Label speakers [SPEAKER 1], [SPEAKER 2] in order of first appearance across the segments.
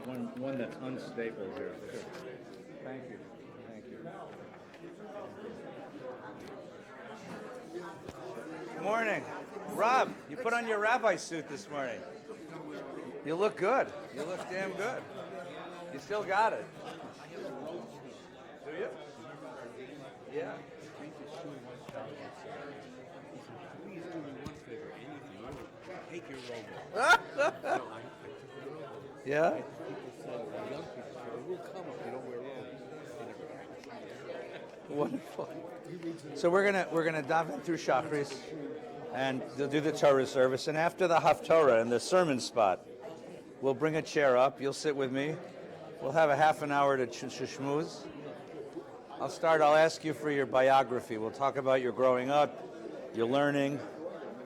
[SPEAKER 1] one that's unstable here. Thank you. Thank you. Good morning. Rob, you put on your rabbi suit this morning. You look good. You look damn good. You still got it. Do you? Yeah.
[SPEAKER 2] Please do me one favor, anything. Take your robe off.
[SPEAKER 1] Yeah?
[SPEAKER 2] People said, young people said, we'll come if you don't wear robes.
[SPEAKER 1] Wonderful. So we're gonna dive in through Shachris, and they'll do the Torah service, and after the Haftorah and the sermon spot, we'll bring a chair up. You'll sit with me. We'll have a half an hour to shmooze. I'll ask you for your biography. We'll talk about your growing up, your learning.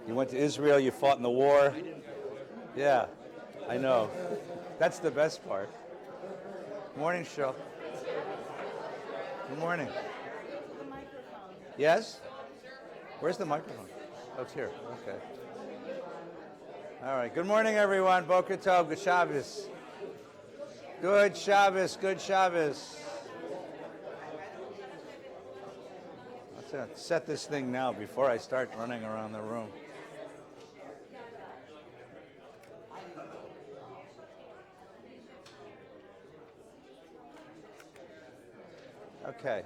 [SPEAKER 1] You went to Israel. You fought in the war. Yeah, I know. That's the best part. Good morning, Cheryl. Good morning.
[SPEAKER 3] The microphone.
[SPEAKER 1] Yes? Where's the microphone? Oh, it's here. Okay. All right. Good morning, everyone. Boker Tov. Good Shabbos. Good Shabbos. Good Shabbos. Let's set this thing now before I start running around the room. Okay.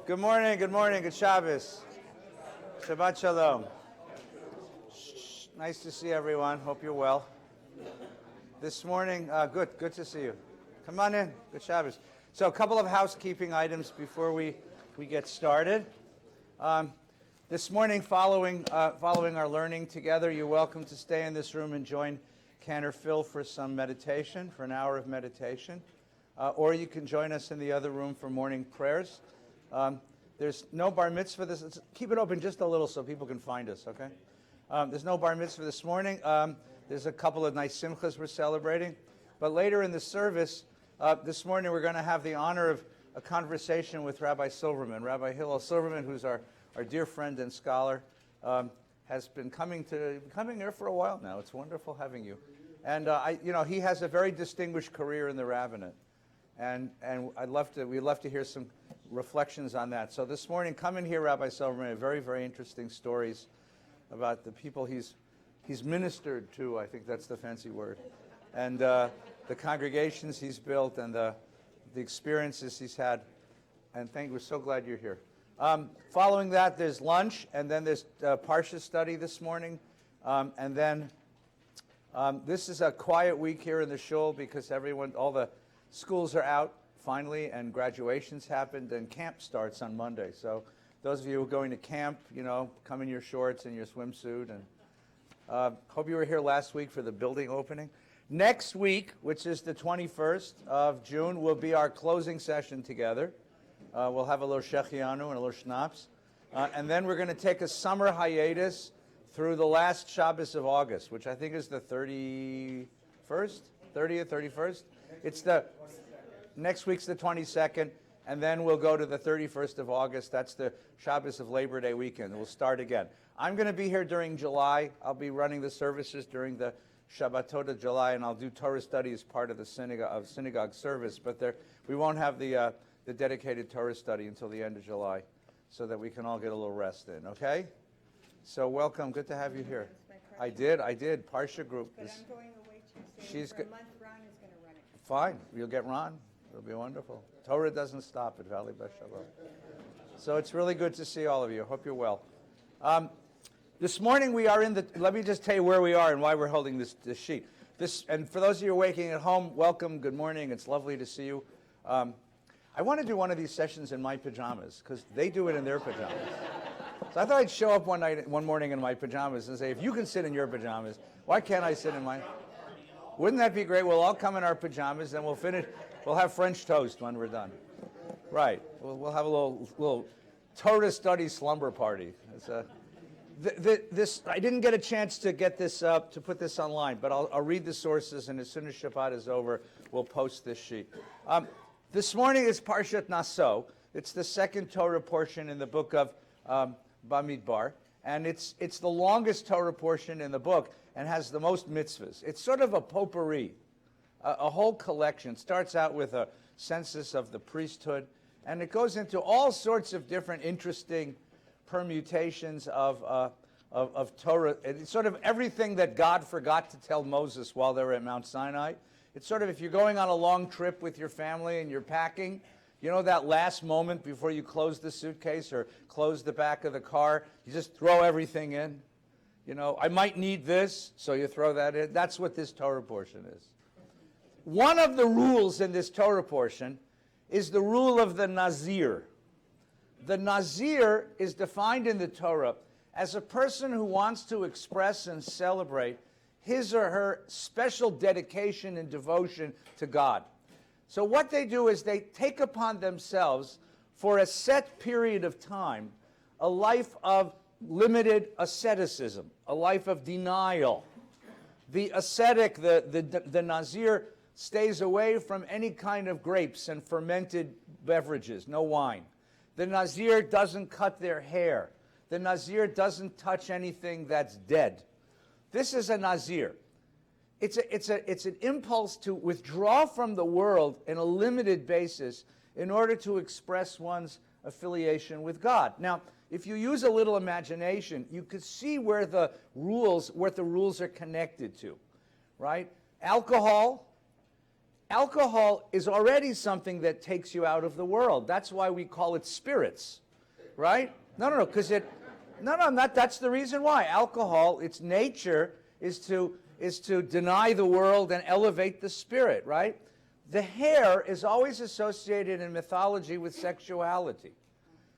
[SPEAKER 1] Good morning, good Shabbos. Shabbat Shalom. Nice to see everyone. Hope you're well. This morning, good to see you. Come on in, good Shabbos. So a couple of housekeeping items before we get started. This morning, following our learning together, you're welcome to stay in this room and join Cantor Phil for some meditation, for an hour of meditation. Or you can join us in the other room for morning prayers. There's no bar mitzvah this. Keep it open just a little so people can find us, okay? There's no bar mitzvah this morning. There's a couple of nice simchas we're celebrating. But later in the service, this morning we're going to have the honor of a conversation with Rabbi Silverman. Rabbi Hillel Silverman, who's our dear friend and scholar, has been coming here for a while now. It's wonderful having you. And he has a very distinguished career in the rabbinate. And we'd love to hear some reflections on that. So this morning, come and hear Rabbi Silverman, very, very interesting stories about the people he's ministered to. I think that's the fancy word, and the congregations he's built and the experiences he's had. And we're so glad you're here. Following that, there's lunch, and then there's Parsha study this morning, and then this is a quiet week here in the shul because all the schools are out finally, and graduations happened, and camp starts on Monday. So those of you who are going to camp, come in your shorts and your swimsuit. And hope you were here last week for the building opening. Next week, which is the 21st of June, will be our closing session together. We'll have a little shechianu and a little schnapps. And then we're going to take a summer hiatus through the last Shabbos of August, which I think is the 31st, 30th, 31st. Next week's the 22nd, and then we'll go to the 31st of August. That's the Shabbos of Labor Day weekend. We'll start again. I'm going to be here during July. I'll be running the services during the Shabbatot of July, and I'll do Torah study as part of the synagogue service. But we won't have the dedicated Torah study until the end of July, so that we can all get a little rest in. Okay? So welcome. Good to have you here. I did. Parsha group.
[SPEAKER 3] But I'm going away Tuesday. For a month, Ron is going to run it.
[SPEAKER 1] Fine. You'll get Ron. It'll be wonderful. Torah doesn't stop at Valley Bashalom. So it's really good to see all of you. Hope you're well. This morning we are let me just tell you where we are and why we're holding this sheet. And for those of you waking at home, welcome. Good morning. It's lovely to see you. I want to do one of these sessions in my pajamas because they do it in their pajamas. So I thought I'd show up one morning in my pajamas and say, if you can sit in your pajamas, why can't I sit in mine? Wouldn't that be great? We'll all come in our pajamas and we'll finish. We'll have French toast when we're done. Right. We'll have a little Torah study slumber party. I didn't get a chance to get this up, to put this online, but I'll read the sources, and as soon as Shabbat is over, we'll post this sheet. This morning is Parshat Naso. It's the second Torah portion in the book of Bamidbar, and it's the longest Torah portion in the book and has the most mitzvahs. It's sort of a potpourri a whole collection. It starts out with a census of the priesthood, and it goes into all sorts of different interesting permutations of Torah. It's sort of everything that God forgot to tell Moses while they were at Mount Sinai. It's sort of if you're going on a long trip with your family and you're packing, you know that last moment before you close the suitcase or close the back of the car, you just throw everything in. You know, I might need this, so you throw that in. That's what this Torah portion is. One of the rules in this Torah portion is the rule of the Nazir. The Nazir is defined in the Torah as a person who wants to express and celebrate his or her special dedication and devotion to God. So what they do is they take upon themselves, for a set period of time, a life of limited asceticism, a life of denial. The ascetic, the Nazir, stays away from any kind of grapes and fermented beverages, no wine. The Nazir doesn't cut their hair. The Nazir doesn't touch anything that's dead. This is a Nazir. It's an impulse to withdraw from the world in a limited basis in order to express one's affiliation with God. Now, if you use a little imagination, you could see where the rules are connected to, right? Alcohol is already something that takes you out of the world. That's why we call it spirits, right? No, because that's the reason why. Alcohol, its nature is to deny the world and elevate the spirit, right? The hair is always associated in mythology with sexuality.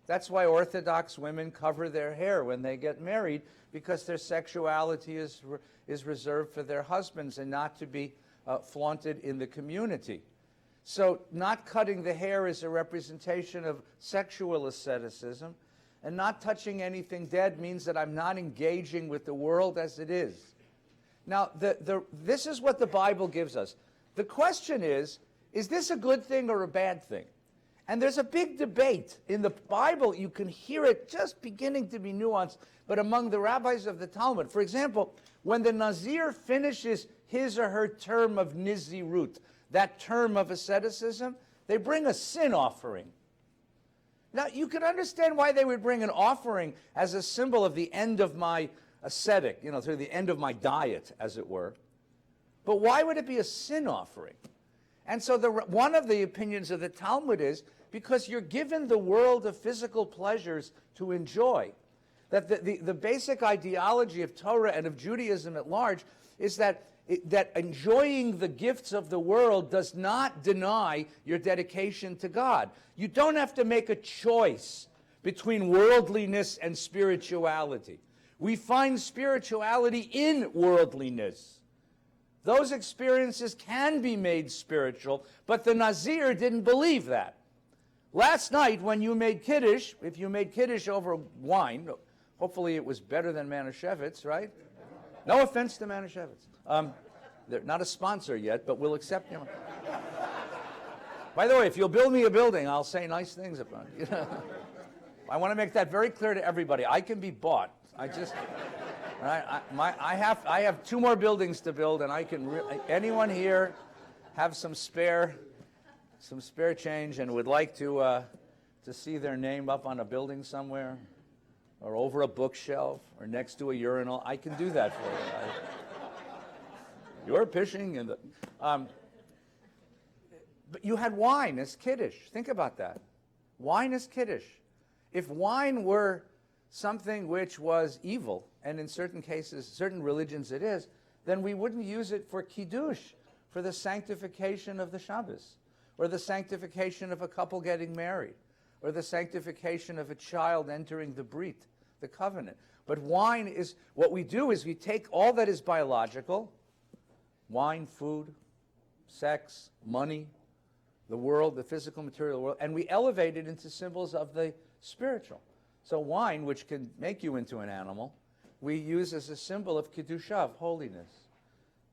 [SPEAKER 1] That's why Orthodox women cover their hair when they get married, because their sexuality is reserved for their husbands and not to be flaunted in the community. So not cutting the hair is a representation of sexual asceticism, and not touching anything dead means that I'm not engaging with the world as it is. Now, this is what the Bible gives us. The question is this a good thing or a bad thing? And there's a big debate. In the Bible, you can hear it just beginning to be nuanced, but among the rabbis of the Talmud. For example, when the Nazir finishes his or her term of Nizirut, that term of asceticism, they bring a sin offering. Now, you can understand why they would bring an offering as a symbol of the end of my ascetic, through the end of my diet, as it were. But why would it be a sin offering? And so one of the opinions of the Talmud is because you're given the world of physical pleasures to enjoy. That the basic ideology of Torah and of Judaism at large is that enjoying the gifts of the world does not deny your dedication to God. You don't have to make a choice between worldliness and spirituality. We find spirituality in worldliness. Those experiences can be made spiritual, but the Nazir didn't believe that. Last night, when you made Kiddush, if you made Kiddush over wine, hopefully it was better than Manischewitz, right? No offense to Manischewitz. They're not a sponsor yet, but we'll accept them. By the way, if you'll build me a building, I'll say nice things about it. I want to make that very clear to everybody. I can be bought. I have 2 more buildings to build, and I can. Anyone here have some spare change and would like to see their name up on a building somewhere, or over a bookshelf, or next to a urinal? I can do that for you. You're pitching in the. But you had wine as Kiddush. Think about that. Wine as Kiddush. If wine were something which was evil, and in certain cases, certain religions it is, then we wouldn't use it for Kiddush, for the sanctification of the Shabbos, or the sanctification of a couple getting married, or the sanctification of a child entering the Brit, the covenant. But wine is, what we do is we take all that is biological, wine, food, sex, money, the world, the physical, material world, and we elevate it into symbols of the spiritual. So wine, which can make you into an animal, we use as a symbol of Kedusha, of holiness.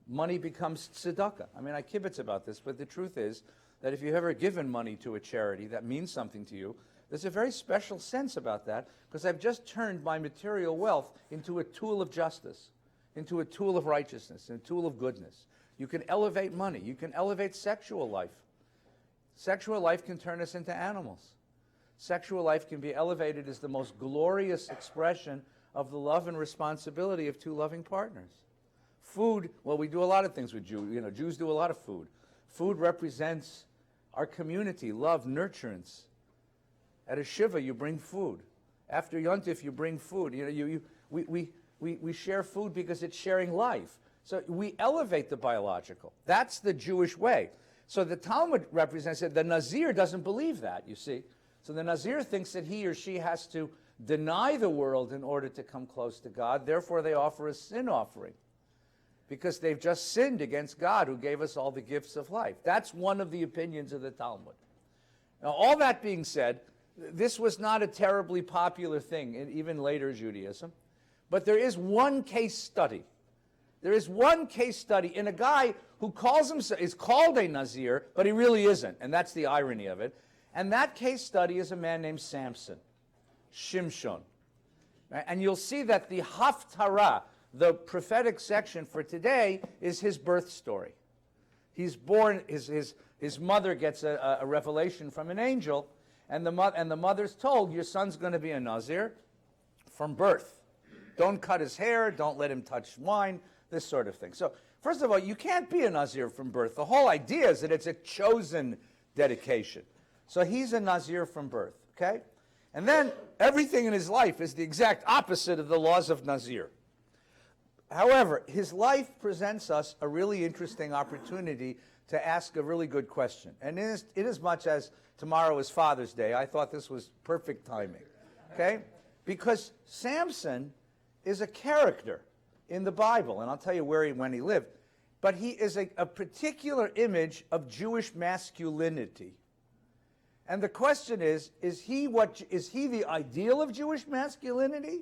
[SPEAKER 1] Money becomes tzedakah. I mean, I kibitz about this, but the truth is that if you've ever given money to a charity that means something to you, there's a very special sense about that, because I've just turned my material wealth into a tool of justice, into a tool of righteousness, and a tool of goodness. You can elevate money. You can elevate sexual life. Sexual life can turn us into animals. Sexual life can be elevated as the most glorious expression of the love and responsibility of two loving partners. Food, well, we do a lot of things with Jews. You know, Jews do a lot of food. Food represents our community, love, nurturance. At a shiva, you bring food. After Yontif, you bring food. You know, we share food because it's sharing life. So we elevate the biological. That's the Jewish way. So the Talmud represents it. The Nazir doesn't believe that, you see. So the Nazir thinks that he or she has to deny the world in order to come close to God. Therefore, they offer a sin offering because they've just sinned against God who gave us all the gifts of life. That's one of the opinions of the Talmud. Now, all that being said, this was not a terribly popular thing in even later Judaism, but there is one case study. There is one case study in a guy who is called a Nazir, but he really isn't, and that's the irony of it. And that case study is a man named Samson, Shimshon. Right? And you'll see that the Haftarah, the prophetic section for today, is his birth story. He's born, his mother gets a revelation from an angel, and the mother's told, your son's going to be a Nazir from birth. Don't cut his hair, don't let him touch wine, this sort of thing. So, first of all, you can't be a Nazir from birth. The whole idea is that it's a chosen dedication. So he's a Nazir from birth, okay? And then everything in his life is the exact opposite of the laws of Nazir. However, his life presents us a really interesting opportunity to ask a really good question. And in as much as tomorrow is Father's Day, I thought this was perfect timing, okay? Because Samson is a character in the Bible, and I'll tell you when he lived. But he is a particular image of Jewish masculinity. And the question is he the ideal of Jewish masculinity,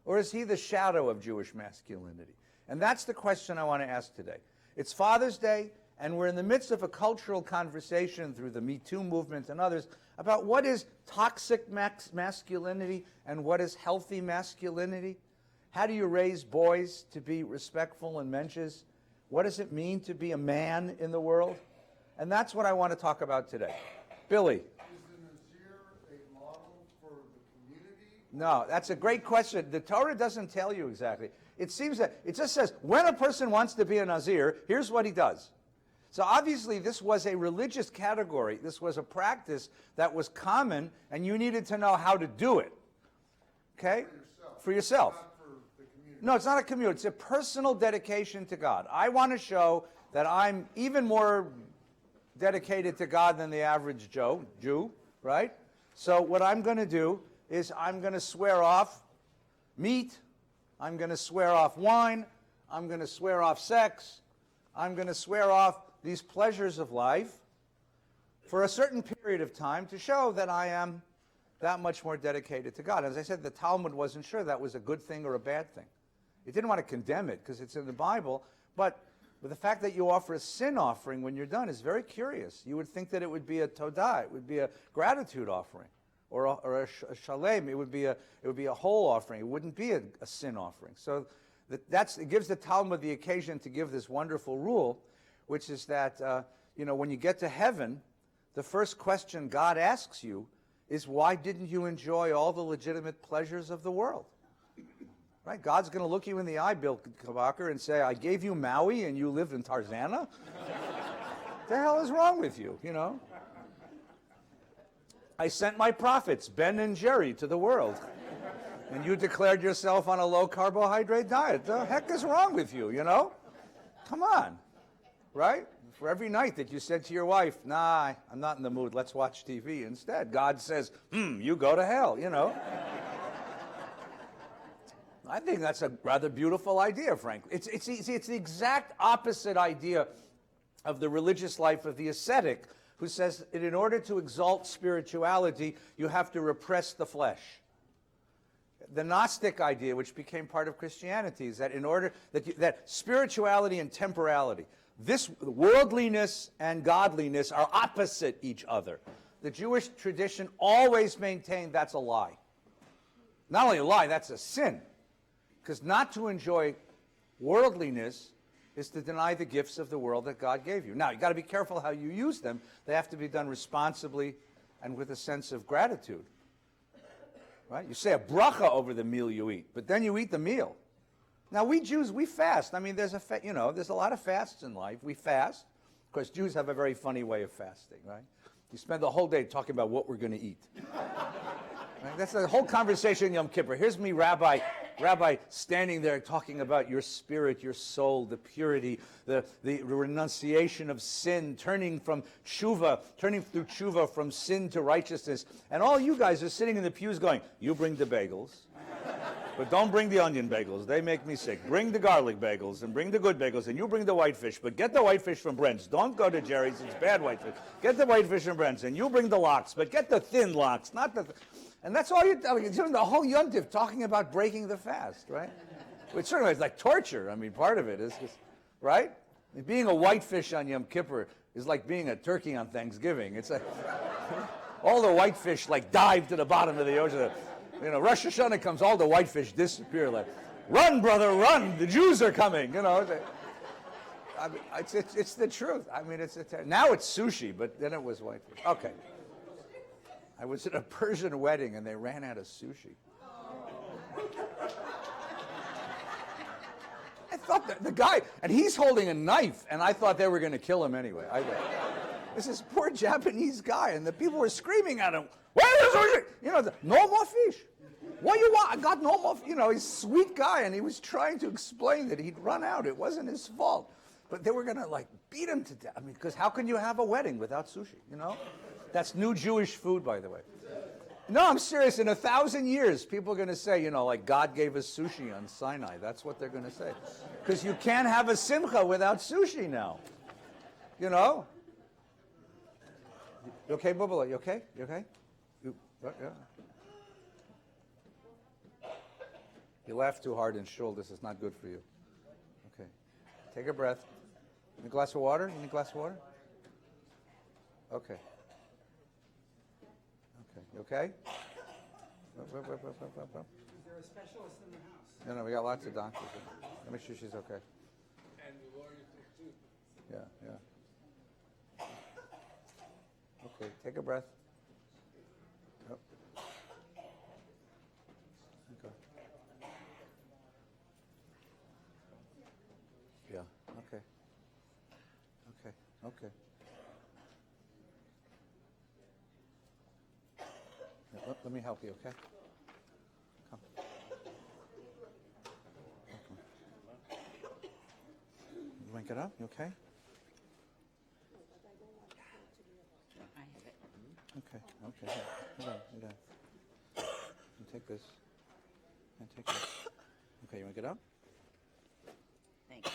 [SPEAKER 1] or is he the shadow of Jewish masculinity? And that's the question I want to ask today. It's Father's Day, and we're in the midst of a cultural conversation through the Me Too movement and others about what is toxic masculinity and what is healthy masculinity. How do you raise boys to be respectful and mensches? What does it mean to be a man in the world? And that's what I want to talk about today. Billy. No, that's a great question. The Torah doesn't tell you exactly. It seems that it just says when a person wants to be a Nazir, here's what he does. So obviously this was a religious category. This was a practice that was common, and you needed to know how to do it. Okay? For yourself.
[SPEAKER 4] Not for the community.
[SPEAKER 1] No, it's not a community. It's a personal dedication to God. I want to show that I'm even more dedicated to God than the average Jew, right? So what I'm going to do is I'm going to swear off meat, I'm going to swear off wine, I'm going to swear off sex, I'm going to swear off these pleasures of life for a certain period of time to show that I am that much more dedicated to God. As I said, the Talmud wasn't sure that was a good thing or a bad thing. It didn't want to condemn it because it's in the Bible, but the fact that you offer a sin offering when you're done is very curious. You would think that it would be a todah, it would be a gratitude offering. Or a shalem, it would be a whole offering. It wouldn't be a sin offering. So it gives the Talmud the occasion to give this wonderful rule, which is that when you get to heaven, the first question God asks you is, why didn't you enjoy all the legitimate pleasures of the world? Right? God's going to look you in the eye, Bill Kabakar, and say, I gave you Maui and you lived in Tarzana? What the hell is wrong with you, I sent my prophets, Ben and Jerry, to the world. And you declared yourself on a low-carbohydrate diet. The heck is wrong with you, Come on, right? For every night that you said to your wife, nah, I'm not in the mood, let's watch TV instead. God says, you go to hell, I think that's a rather beautiful idea, frankly. It's the exact opposite idea of the religious life of the ascetic, who says that in order to exalt spirituality, you have to repress the flesh. The Gnostic idea, which became part of Christianity, is that in order that spirituality and temporality, this worldliness and godliness are opposite each other. The Jewish tradition always maintained that's a lie. Not only a lie, that's a sin. Because not to enjoy worldliness is to deny the gifts of the world that God gave you. Now, you got to be careful how you use them. They have to be done responsibly and with a sense of gratitude. Right? You say a bracha over the meal you eat, but then you eat the meal. Now, we Jews, we fast. I mean, there's a lot of fasts in life. We fast. Of course, Jews have a very funny way of fasting, right? You spend the whole day talking about what we're going to eat. Right? That's the whole conversation in Yom Kippur. Here's me, Rabbi, standing there talking about your spirit, your soul, the purity, the renunciation of sin, turning through tshuva from sin to righteousness. And all you guys are sitting in the pews going, you bring the bagels, but don't bring the onion bagels. They make me sick. Bring the garlic bagels and bring the good bagels, and you bring the whitefish, but get the whitefish from Brent's. Don't go to Jerry's. It's bad whitefish. Get the whitefish from Brent's, and you bring the lox, but get the thin lox, not the... And that's all you're doing the whole yontif, talking about breaking the fast, right? Which certainly is like torture. I mean, part of it is just, right? I mean, being a whitefish on Yom Kippur is like being a turkey on Thanksgiving. It's like all the whitefish like dive to the bottom of the ocean. You know, Rosh Hashanah comes, all the whitefish disappear. Like, run, brother, run! The Jews are coming. You know, I mean, it's the truth. I mean, now it's sushi, but then it was whitefish. Okay. I was at a Persian wedding and they ran out of sushi. I thought that the guy, and he's holding a knife, and I thought they were going to kill him anyway. This is poor Japanese guy, and the people were screaming at him, "Where is sushi?" You know, no more fish. What do you want? I got no more. You know, he's a sweet guy, and he was trying to explain that he'd run out. It wasn't his fault, but they were going to like beat him to death. I mean, because how can you have a wedding without sushi? You know. That's new Jewish food, by the way. No, I'm serious. In 1,000 years, people are going to say, you know, like God gave us sushi on Sinai. That's what they're going to say. Because you can't have a simcha without sushi now. You know? You okay, Bubba? You okay? You okay? Yeah. You laugh too hard in shul. This is not good for you. Okay. Take a breath. You need a glass of water? You need a glass of water? Okay. You okay?
[SPEAKER 4] Is there a specialist in the house?
[SPEAKER 1] No, we got lots of doctors. Let me make sure she's okay.
[SPEAKER 4] And the lawyers too.
[SPEAKER 1] Yeah. Okay, take a breath. Oh. Okay. Yeah, okay. Okay. Let me help you, okay? Come. You want to get up? You okay?
[SPEAKER 3] I have it.
[SPEAKER 1] Okay. Hold on. You take this. And take this. Okay, you want to get up?
[SPEAKER 3] Thank you.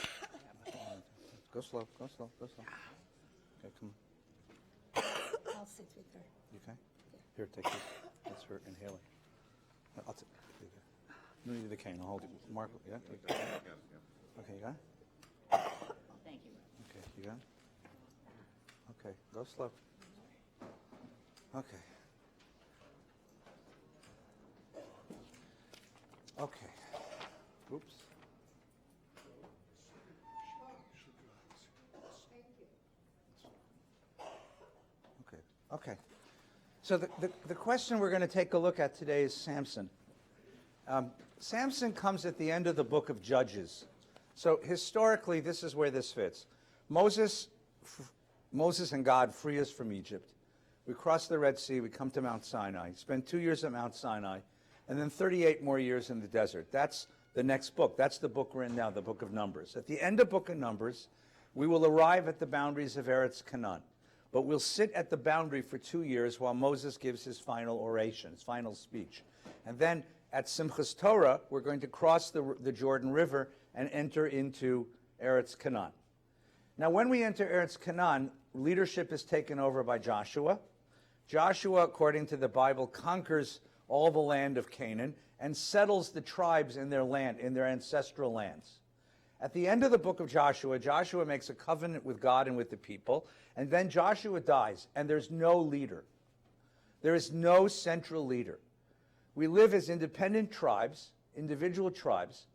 [SPEAKER 1] Go slow. Okay, come.
[SPEAKER 3] I'll sit with her.
[SPEAKER 1] You okay? Here, take this. That's her inhaler. I'll take it. You need the cane. I'll hold it. Mark, yeah? Okay, you got it?
[SPEAKER 3] Thank you.
[SPEAKER 1] Okay, you got it? Okay, go slow. Okay. Oops. Okay. So the question we're going to take a look at today is Samson. Samson comes at the end of the book of Judges. So historically, this is where this fits. Moses and God free us from Egypt. We cross the Red Sea. We come to Mount Sinai. Spend 2 years at Mount Sinai, and then 38 more years in the desert. That's the next book. That's the book we're in now, the book of Numbers. At the end of book of Numbers, we will arrive at the boundaries of Eretz Canaan. But we'll sit at the boundary for 2 years while Moses gives his final oration, his final speech. And then at Simchas Torah, we're going to cross the Jordan River and enter into Eretz Canaan. Now, when we enter Eretz Canaan, leadership is taken over by Joshua. Joshua, according to the Bible, conquers all the land of Canaan and settles the tribes in their land, in their ancestral lands. At the end of the book of Joshua, Joshua makes a covenant with God and with the people, and then Joshua dies, and there's no leader. There is no central leader. We live as independent tribes, individual tribes,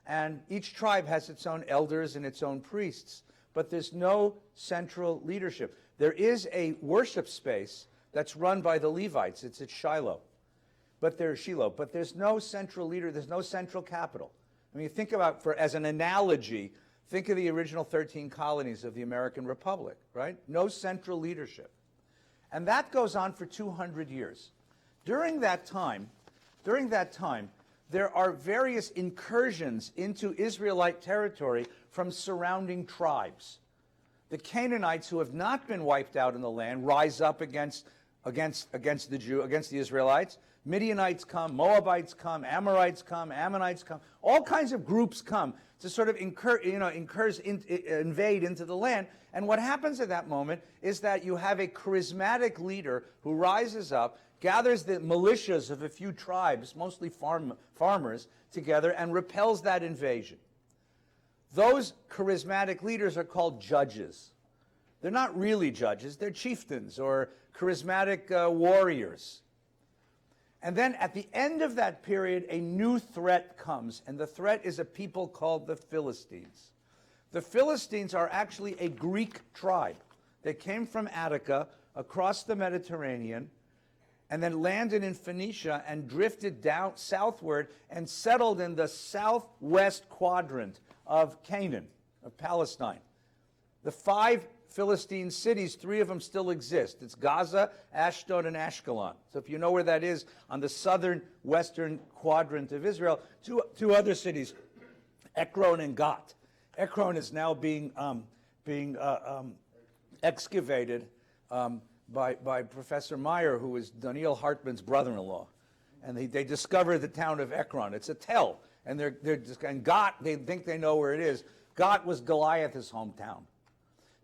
[SPEAKER 1] And each tribe has its own elders and its own priests, but there's no central leadership. There is a worship space that's run by the Levites. It's at Shiloh. But there's no central leader, there's no central capital. I mean, think about, as an analogy, think of the original 13 colonies of the American Republic, right? No central leadership. And that goes on for 200 years. During that time, there are various incursions into Israelite territory from surrounding tribes. The Canaanites, who have not been wiped out in the land, rise up against the Israelites. Midianites come, Moabites come, Amorites come, Ammonites come. All kinds of groups come to sort of invade into the land. And what happens at that moment is that you have a charismatic leader who rises up, gathers the militias of a few tribes, mostly farmers, together and repels that invasion. Those charismatic leaders are called judges. They're not really judges, they're chieftains or charismatic warriors. And then at the end of that period, a new threat comes, and the threat is a people called the Philistines. The Philistines are actually a Greek tribe. They came from Attica across the Mediterranean and then landed in Phoenicia and drifted down southward and settled in the southwest quadrant of Canaan, of Palestine. The 5 Philistine cities, 3 of them still exist. It's Gaza, Ashdod, and Ashkelon. So if you know where that is, on the southern western quadrant of Israel, two other cities, Ekron and Gat. Ekron is now being excavated by Professor Meyer, who is Daniel Hartman's brother-in-law. And they discovered the town of Ekron. It's a tell. And Gat, they think they know where it is. Gat was Goliath's hometown.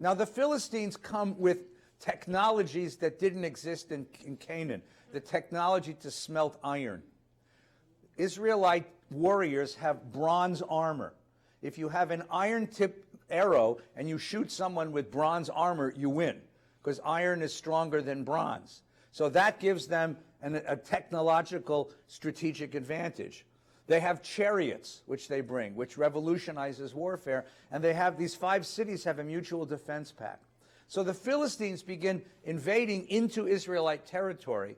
[SPEAKER 1] Now, the Philistines come with technologies that didn't exist in Canaan, the technology to smelt iron. Israelite warriors have bronze armor. If you have an iron-tipped arrow and you shoot someone with bronze armor, you win, because iron is stronger than bronze. So that gives them a technological strategic advantage. They have chariots, which they bring, which revolutionizes warfare, and these 5 cities have a mutual defense pact. So the Philistines begin invading into Israelite territory,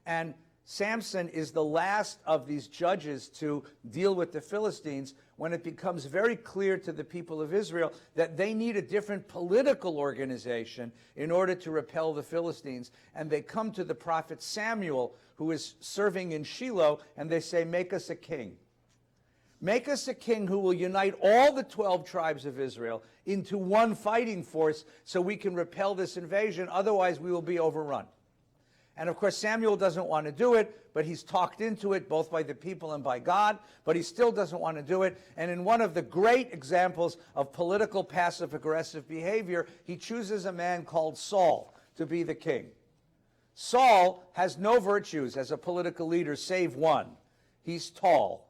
[SPEAKER 1] and Samson is the last of these judges to deal with the Philistines when it becomes very clear to the people of Israel that they need a different political organization in order to repel the Philistines. And they come to the prophet Samuel, who is serving in Shiloh, and they say, make us a king. Make us a king who will unite all the 12 tribes of Israel into one fighting force so we can repel this invasion. Otherwise, we will be overrun. And of course, Samuel doesn't want to do it, but he's talked into it both by the people and by God, but he still doesn't want to do it. And in one of the great examples of political passive-aggressive behavior, he chooses a man called Saul to be the king. Saul has no virtues as a political leader save one. He's tall.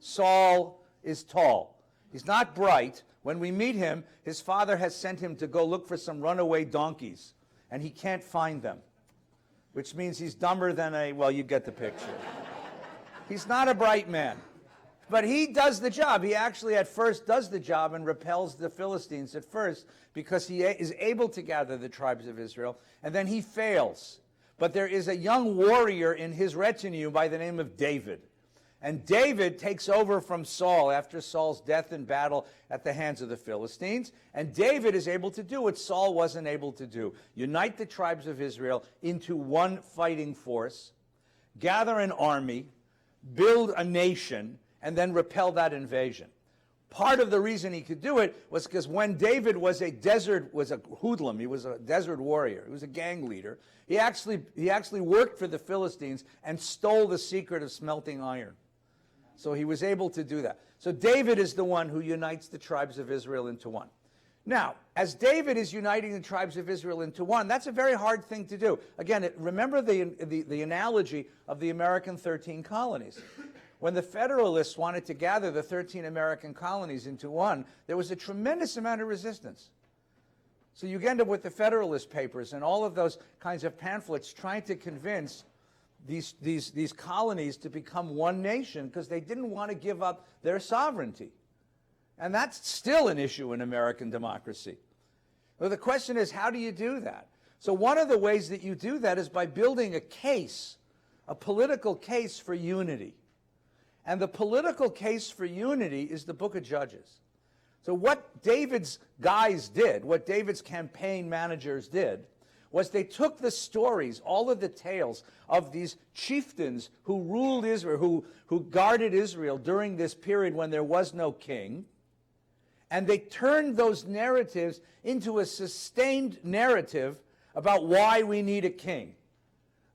[SPEAKER 1] Saul is tall. He's not bright. When we meet him, his father has sent him to go look for some runaway donkeys, and he can't find them, which means he's dumber than well, you get the picture. He's not a bright man. But he does the job. He actually at first does the job and repels the Philistines at first because he is able to gather the tribes of Israel, and then he fails. But there is a young warrior in his retinue by the name of David. And David takes over from Saul after Saul's death in battle at the hands of the Philistines. And David is able to do what Saul wasn't able to do. Unite the tribes of Israel into one fighting force, gather an army, build a nation, and then repel that invasion. Part of the reason he could do it was because when David was a hoodlum, he was a desert warrior, he was a gang leader, he actually worked for the Philistines and stole the secret of smelting iron. So he was able to do that. So David is the one who unites the tribes of Israel into one. Now, as David is uniting the tribes of Israel into one, that's a very hard thing to do. Again, remember the analogy of the American 13 colonies. When the Federalists wanted to gather the 13 American colonies into one, there was a tremendous amount of resistance. So you end up with the Federalist Papers and all of those kinds of pamphlets trying to convince these colonies to become one nation because they didn't want to give up their sovereignty. And that's still an issue in American democracy. Well, the question is, how do you do that? So one of the ways that you do that is by building a case, a political case for unity. And the political case for unity is the book of Judges. So what David's guys did, what David's campaign managers did, was they took the stories, all of the tales of these chieftains who ruled Israel, who guarded Israel during this period when there was no king, and they turned those narratives into a sustained narrative about why we need a king.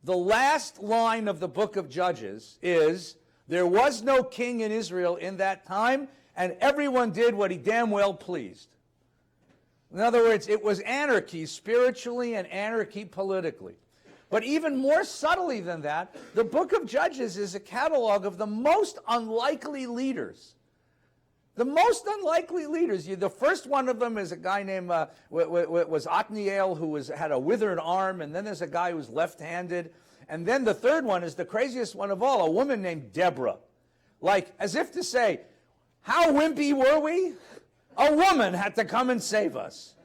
[SPEAKER 1] The last line of the book of Judges is, there was no king in Israel in that time, and everyone did what he damn well pleased. In other words, it was anarchy spiritually and anarchy politically. But even more subtly than that, the book of Judges is a catalog of the most unlikely leaders. The most unlikely leaders. The first one of them is a guy named was Othniel, who had a withered arm, and then there's a guy who's left-handed. And then the third one is the craziest one of all, a woman named Deborah. Like, as if to say, how wimpy were we? A woman had to come and save us,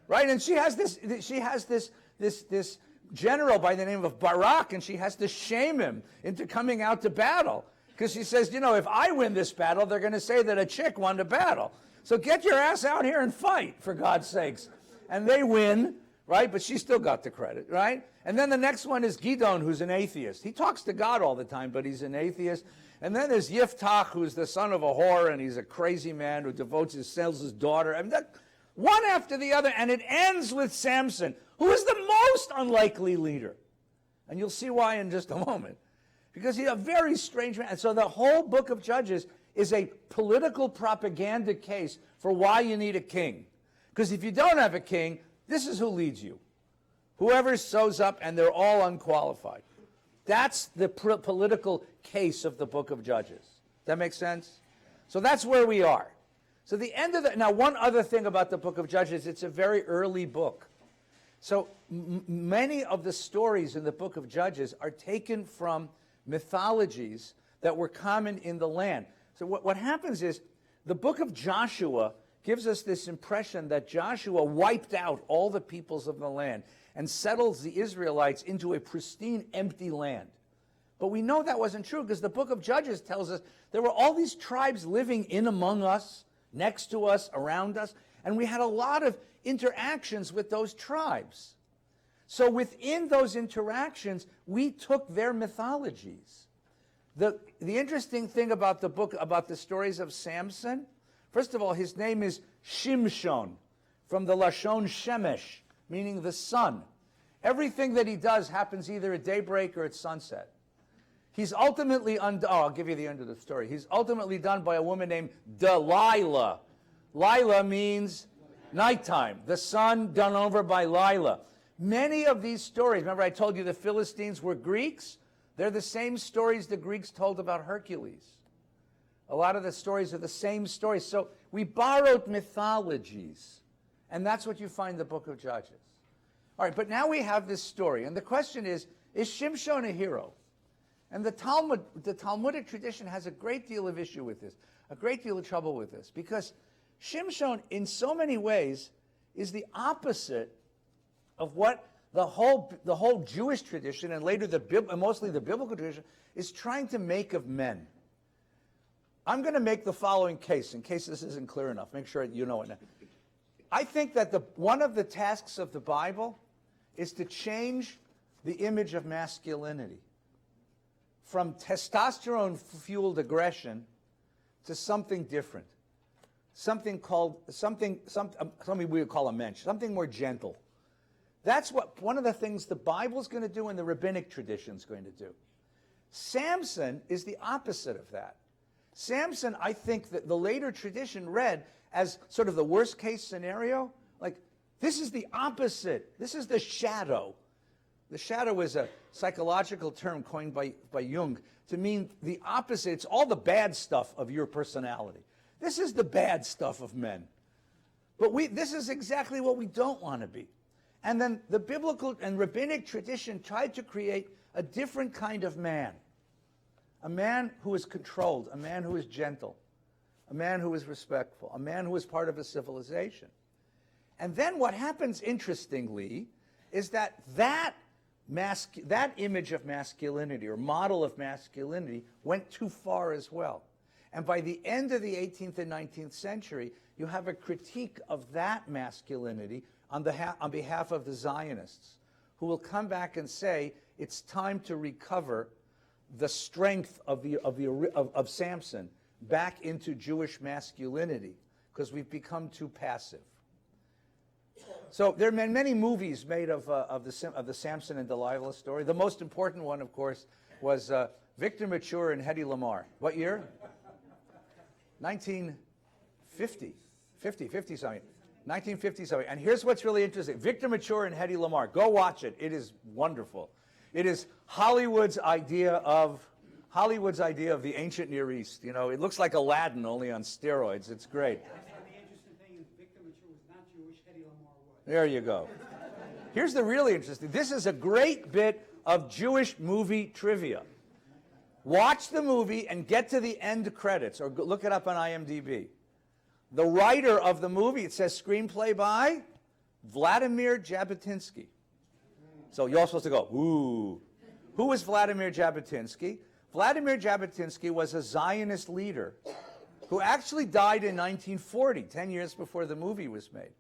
[SPEAKER 1] right? And she has this general by the name of Barak, and she has to shame him into coming out to battle. Because she says, if I win this battle, they're going to say that a chick won the battle. So get your ass out here and fight, for God's sakes. And they win, right? But she still got the credit, right? And then the next one is Gidon, who's an atheist. He talks to God all the time, but he's an atheist. And then there's Yiftach, who's the son of a whore, and he's a crazy man who sells his daughter. I mean, one after the other, and it ends with Samson, who is the most unlikely leader. And you'll see why in just a moment. Because he's a very strange man. And so the whole book of Judges is a political propaganda case for why you need a king. Because if you don't have a king, this is who leads you. Whoever shows up, and they're all unqualified. That's the political case of the book of Judges. That make sense? So that's where we are. So the end of now one other thing about the book of Judges, it's a very early book. So many of the stories in the book of Judges are taken from mythologies that were common in the land. So what happens is the book of Joshua gives us this impression that Joshua wiped out all the peoples of the land and settles the Israelites into a pristine, empty land. But we know that wasn't true because the book of Judges tells us there were all these tribes living in among us, next to us, around us, and we had a lot of interactions with those tribes. So within those interactions, we took their mythologies. The interesting thing about the book, about the stories of Samson, first of all, his name is Shimshon, from the Lashon Shemesh, meaning the sun. Everything that he does happens either at daybreak or at sunset. He's ultimately I'll give you the end of the story. He's ultimately done by a woman named Delilah. Lila means nighttime. The sun done over by Lila. Many of these stories, remember I told you the Philistines were Greeks? They're the same stories the Greeks told about Hercules. A lot of the stories are the same stories. So we borrowed mythologies. And that's what you find in the book of Judges. All right, but now we have this story. And the question is Shimshon a hero? And the Talmudic tradition has a great deal of issue with this, a great deal of trouble with this, because Shimshon, in so many ways, is the opposite of what the whole Jewish tradition, and later mostly the biblical tradition, is trying to make of men. I'm going to make the following case, in case this isn't clear enough. Make sure you know it now. I think that one of the tasks of the Bible is to change the image of masculinity from testosterone-fueled aggression to something different, something we would call a mensch, something more gentle. That's one of the things the Bible's going to do and the rabbinic tradition's going to do. Samson is the opposite of that. Samson, I think that the later tradition read as sort of the worst case scenario. Like, this is the opposite. This is the shadow. The shadow is a psychological term coined by Jung to mean the opposite. It's all the bad stuff of your personality. This is the bad stuff of men. But this is exactly what we don't want to be. And then the biblical and rabbinic tradition tried to create a different kind of man. A man who is controlled, a man who is gentle, a man who is respectful, a man who is part of a civilization. And then what happens, interestingly, is that image of masculinity or model of masculinity went too far as well. And by the end of the 18th and 19th century, you have a critique of that masculinity on behalf of the Zionists, who will come back and say it's time to recover the strength of Samson back into Jewish masculinity, because we've become too passive. So there have been many movies made of the Samson and Delilah story. The most important one, of course, was Victor Mature and Hedy Lamarr. What year? 1950. 50 something. 1950 something. And here's what's really interesting. Victor Mature and Hedy Lamarr. Go watch it. It is wonderful. It is Hollywood's idea of the ancient Near East. You know, it looks like Aladdin, only on steroids. It's great.
[SPEAKER 4] And the interesting thing is Victor Mature was not Jewish, Hedy Lamarr was.
[SPEAKER 1] There you go. Here's the really interesting. This is a great bit of Jewish movie trivia. Watch the movie and get to the end credits, or look it up on IMDb. The writer of the movie, it says screenplay by Vladimir Jabotinsky. So you're all supposed to go, ooh. Who was Vladimir Jabotinsky? Vladimir Jabotinsky was a Zionist leader who actually died in 1940, 10 years before the movie was made.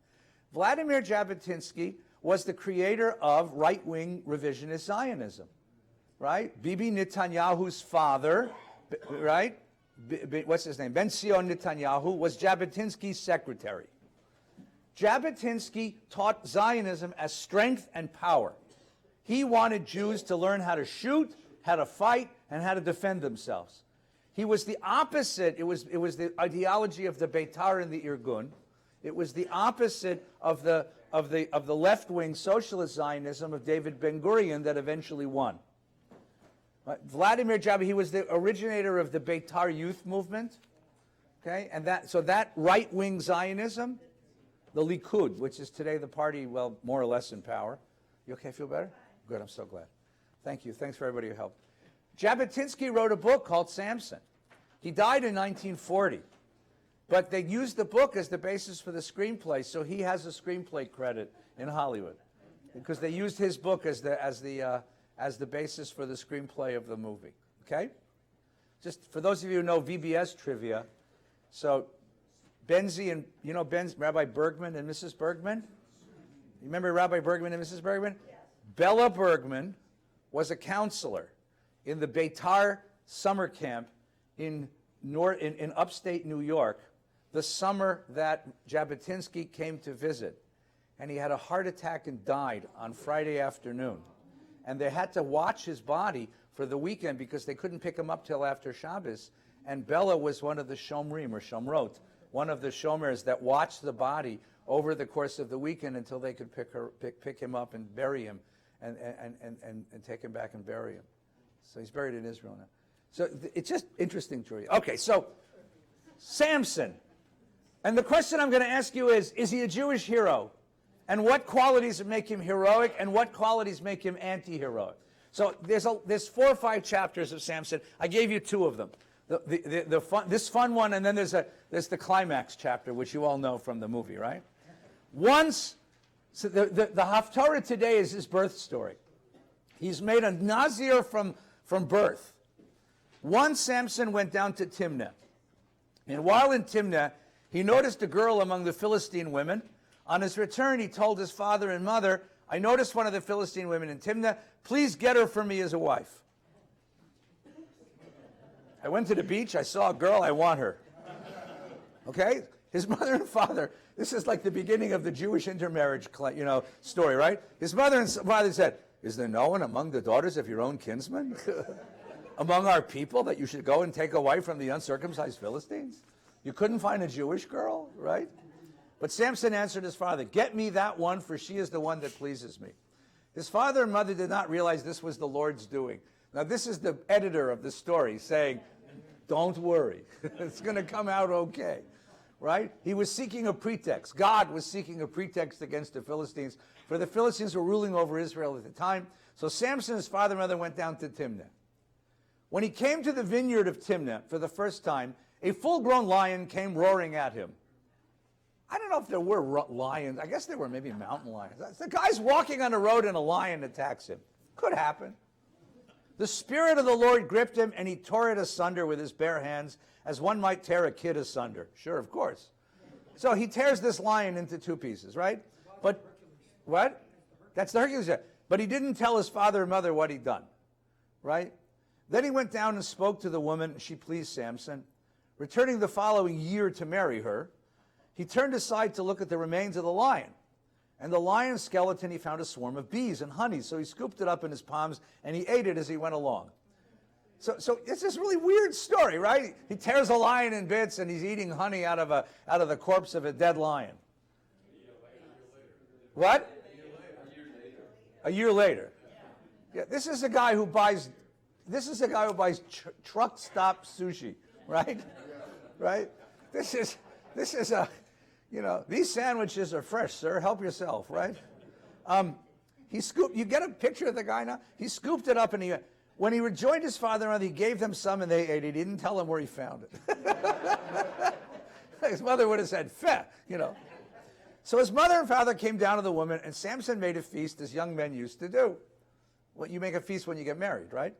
[SPEAKER 1] Vladimir Jabotinsky was the creator of right-wing revisionist Zionism, right? Bibi Netanyahu's father, right? What's his name? Ben-Zion Netanyahu was Jabotinsky's secretary. Jabotinsky taught Zionism as strength and power. He wanted Jews to learn how to shoot, how to fight, and how to defend themselves. He was the opposite. It was the ideology of the Beitar and the Irgun. It was the opposite of the left-wing socialist Zionism of David Ben-Gurion that eventually won. Right? Vladimir Jabotinsky, he was the originator of the Beitar youth movement. Okay, and that right-wing Zionism, the Likud, which is today the party, well, more or less in power. You okay? Feel better? Good. I'm so glad. Thank you. Thanks for everybody who helped. Jabotinsky wrote a book called Samson. He died in 1940, but they used the book as the basis for the screenplay, so he has a screenplay credit in Hollywood because they used his book as the basis for the screenplay of the movie. Okay? Just for those of you who know VBS trivia, so Benzi and Rabbi Bergman and Mrs. Bergman. You remember Rabbi Bergman and Mrs. Bergman? Yes. Bella Bergman was a counselor in the Beitar summer camp in upstate New York the summer that Jabotinsky came to visit. And he had a heart attack and died on Friday afternoon. And they had to watch his body for the weekend because they couldn't pick him up till after Shabbos. And Bella was one of the shomrim, or shomrot, one of the shomers that watched the body over the course of the weekend until they could pick him up and bury him and take him back and bury him. So he's buried in Israel now. So it's just interesting to read. Okay, so Samson. And the question I'm going to ask you is he a Jewish hero? And what qualities make him heroic and what qualities make him anti-heroic? So there's 4 or 5 chapters of Samson. I gave you 2 of them. This fun one, and then there's the climax chapter, which you all know from the movie, right? So the Haftarah today is his birth story. He's made a Nazir from birth. Once Samson went down to Timnah. And while in Timnah, he noticed a girl among the Philistine women. On his return, he told his father and mother, I noticed one of the Philistine women in Timnah. Please get her for me as a wife. I went to the beach. I saw a girl. I want her. Okay? His mother and father, this is like the beginning of the Jewish intermarriage story, right? His mother and father said, is there no one among the daughters of your own kinsmen, among our people, that you should go and take a wife from the uncircumcised Philistines? You couldn't find a Jewish girl, right? But Samson answered his father, get me that one, for she is the one that pleases me. His father and mother did not realize this was the Lord's doing. Now, this is the editor of the story saying, don't worry, it's going to come out okay, right? He was seeking a pretext. God was seeking a pretext against the Philistines, for the Philistines were ruling over Israel at the time. So Samson, his father and mother, went down to Timnah. When he came to the vineyard of Timnah for the first time, a full-grown lion came roaring at him. I don't know if there were lions. I guess there were maybe mountain lions. The guy's walking on the road and a lion attacks him. Could happen. The Spirit of the Lord gripped him and he tore it asunder with his bare hands as one might tear a kid asunder. Sure, of course. So he tears this lion into two pieces, right? But what? That's the Hercules. But he didn't tell his father and mother what he'd done, right? Then he went down and spoke to the woman. She pleased Samson. Returning the following year to marry her, he turned aside to look at the remains of the lion. And the lion's skeleton, he found a swarm of bees and honey. So he scooped it up in his palms and he ate it as he went along. So it's this really weird story, right? He tears a lion in bits and he's eating honey out of the corpse of a dead lion. What? A year later. Yeah, this is a guy who buys truck stop sushi, right? Right? This is a, these sandwiches are fresh, sir. Help yourself, right? You get a picture of the guy now? He scooped it up and when he rejoined his father and mother, he gave them some and they ate it. He didn't tell them where he found it. His mother would have said, "Feh," So his mother and father came down to the woman, and Samson made a feast as young men used to do. Well, you make a feast when you get married, right?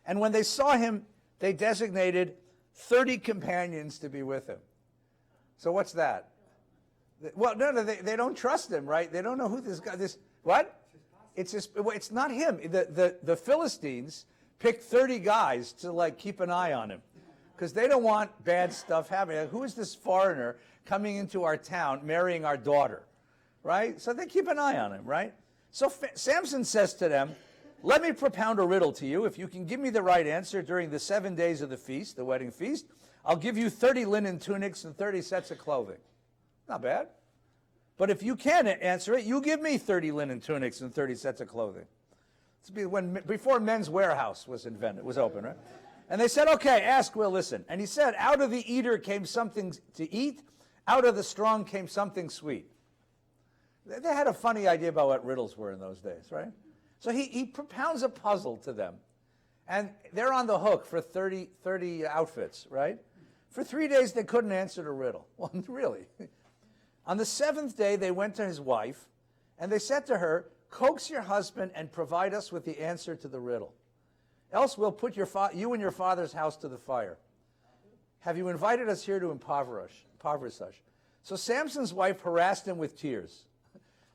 [SPEAKER 1] And when they saw him, they designated 30 companions to be with him. So what's that? Well, no, they don't trust him, right? They don't know who this guy is. What? It's not him. The Philistines picked 30 guys to keep an eye on him because they don't want bad stuff happening. Who is this foreigner coming into our town, marrying our daughter, right? So they keep an eye on him, right? So Samson says to them, "Let me propound a riddle to you. If you can give me the right answer during the 7 days of the feast, the wedding feast, I'll give you 30 linen tunics and 30 sets of clothing." Not bad. But if you can't answer it, you give me 30 linen tunics and 30 sets of clothing. Before Men's Warehouse was open, right? And they said, "Okay, ask, we'll listen." And he said, "Out of the eater came something to eat. Out of the strong came something sweet." They had a funny idea about what riddles were in those days, right? So he propounds a puzzle to them. And they're on the hook for 30 outfits, right? For 3 days, they couldn't answer the riddle. Well, really. On the seventh day, they went to his wife, and they said to her, "Coax your husband and provide us with the answer to the riddle. Else we'll put you and your father's house to the fire. Have you invited us here to impoverish us?" So Samson's wife harassed him with tears.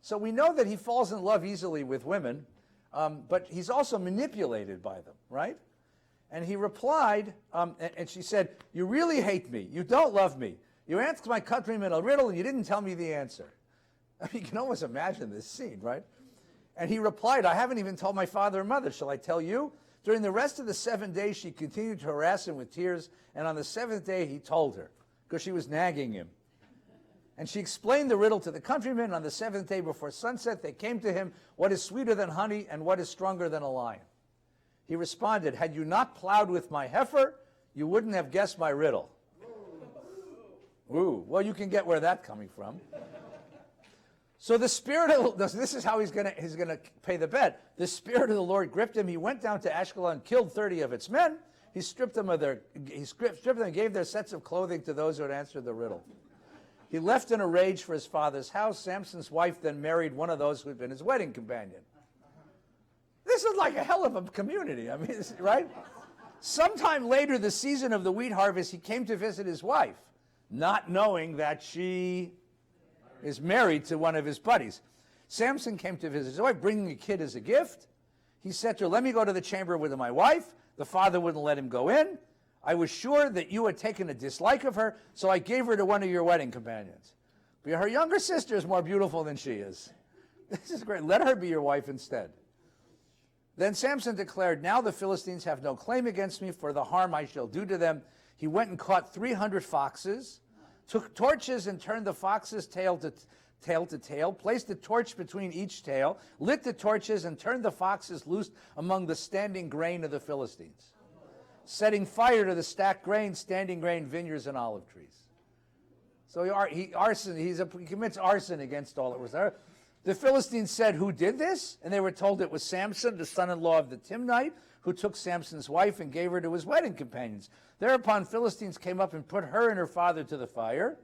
[SPEAKER 1] So we know that he falls in love easily with women, but he's also manipulated by them, right? And he replied, and she said, "You really hate me. You don't love me. You asked my countrymen a riddle and you didn't tell me the answer." I mean, you can almost imagine this scene, right? And he replied, "I haven't even told my father and mother. Shall I tell you?" During the rest of the 7 days, she continued to harass him with tears, and on the seventh day, he told her, because she was nagging him. And she explained the riddle to the countrymen, and on the seventh day before sunset, they came to him, "What is sweeter than honey, and what is stronger than a lion?" He responded, "Had you not plowed with my heifer, you wouldn't have guessed my riddle." Ooh, well, you can get where that's coming from. So the Spirit of this is how he's gonna pay the bet. The Spirit of the Lord gripped him. He went down to Ashkelon, killed 30 of its men. He stripped them and gave their sets of clothing to those who had answered the riddle. He left in a rage for his father's house. Samson's wife then married one of those who had been his wedding companion. This is like a hell of a community. I mean, right? Sometime later, the season of the wheat harvest, he came to visit his wife, not knowing that she is married to one of his buddies. Samson came to visit his wife, bringing a kid as a gift. He said to her, "Let me go to the chamber with my wife." The father wouldn't let him go in. "I was sure that you had taken a dislike of her, so I gave her to one of your wedding companions. But her younger sister is more beautiful than she is. This is great. Let her be your wife instead." Then Samson declared, "Now the Philistines have no claim against me for the harm I shall do to them." He went and caught 300 foxes, took torches and turned the foxes tail to tail, placed a torch between each tail, lit the torches and turned the foxes loose among the standing grain of the Philistines, setting fire to the stacked grain, standing grain, vineyards, and olive trees. So he commits arson against all that was there. The Philistines said, "Who did this?" And they were told it was Samson, the son-in-law of the Timnite, who took Samson's wife and gave her to his wedding companions. Thereupon Philistines came up and put her and her father to the fire.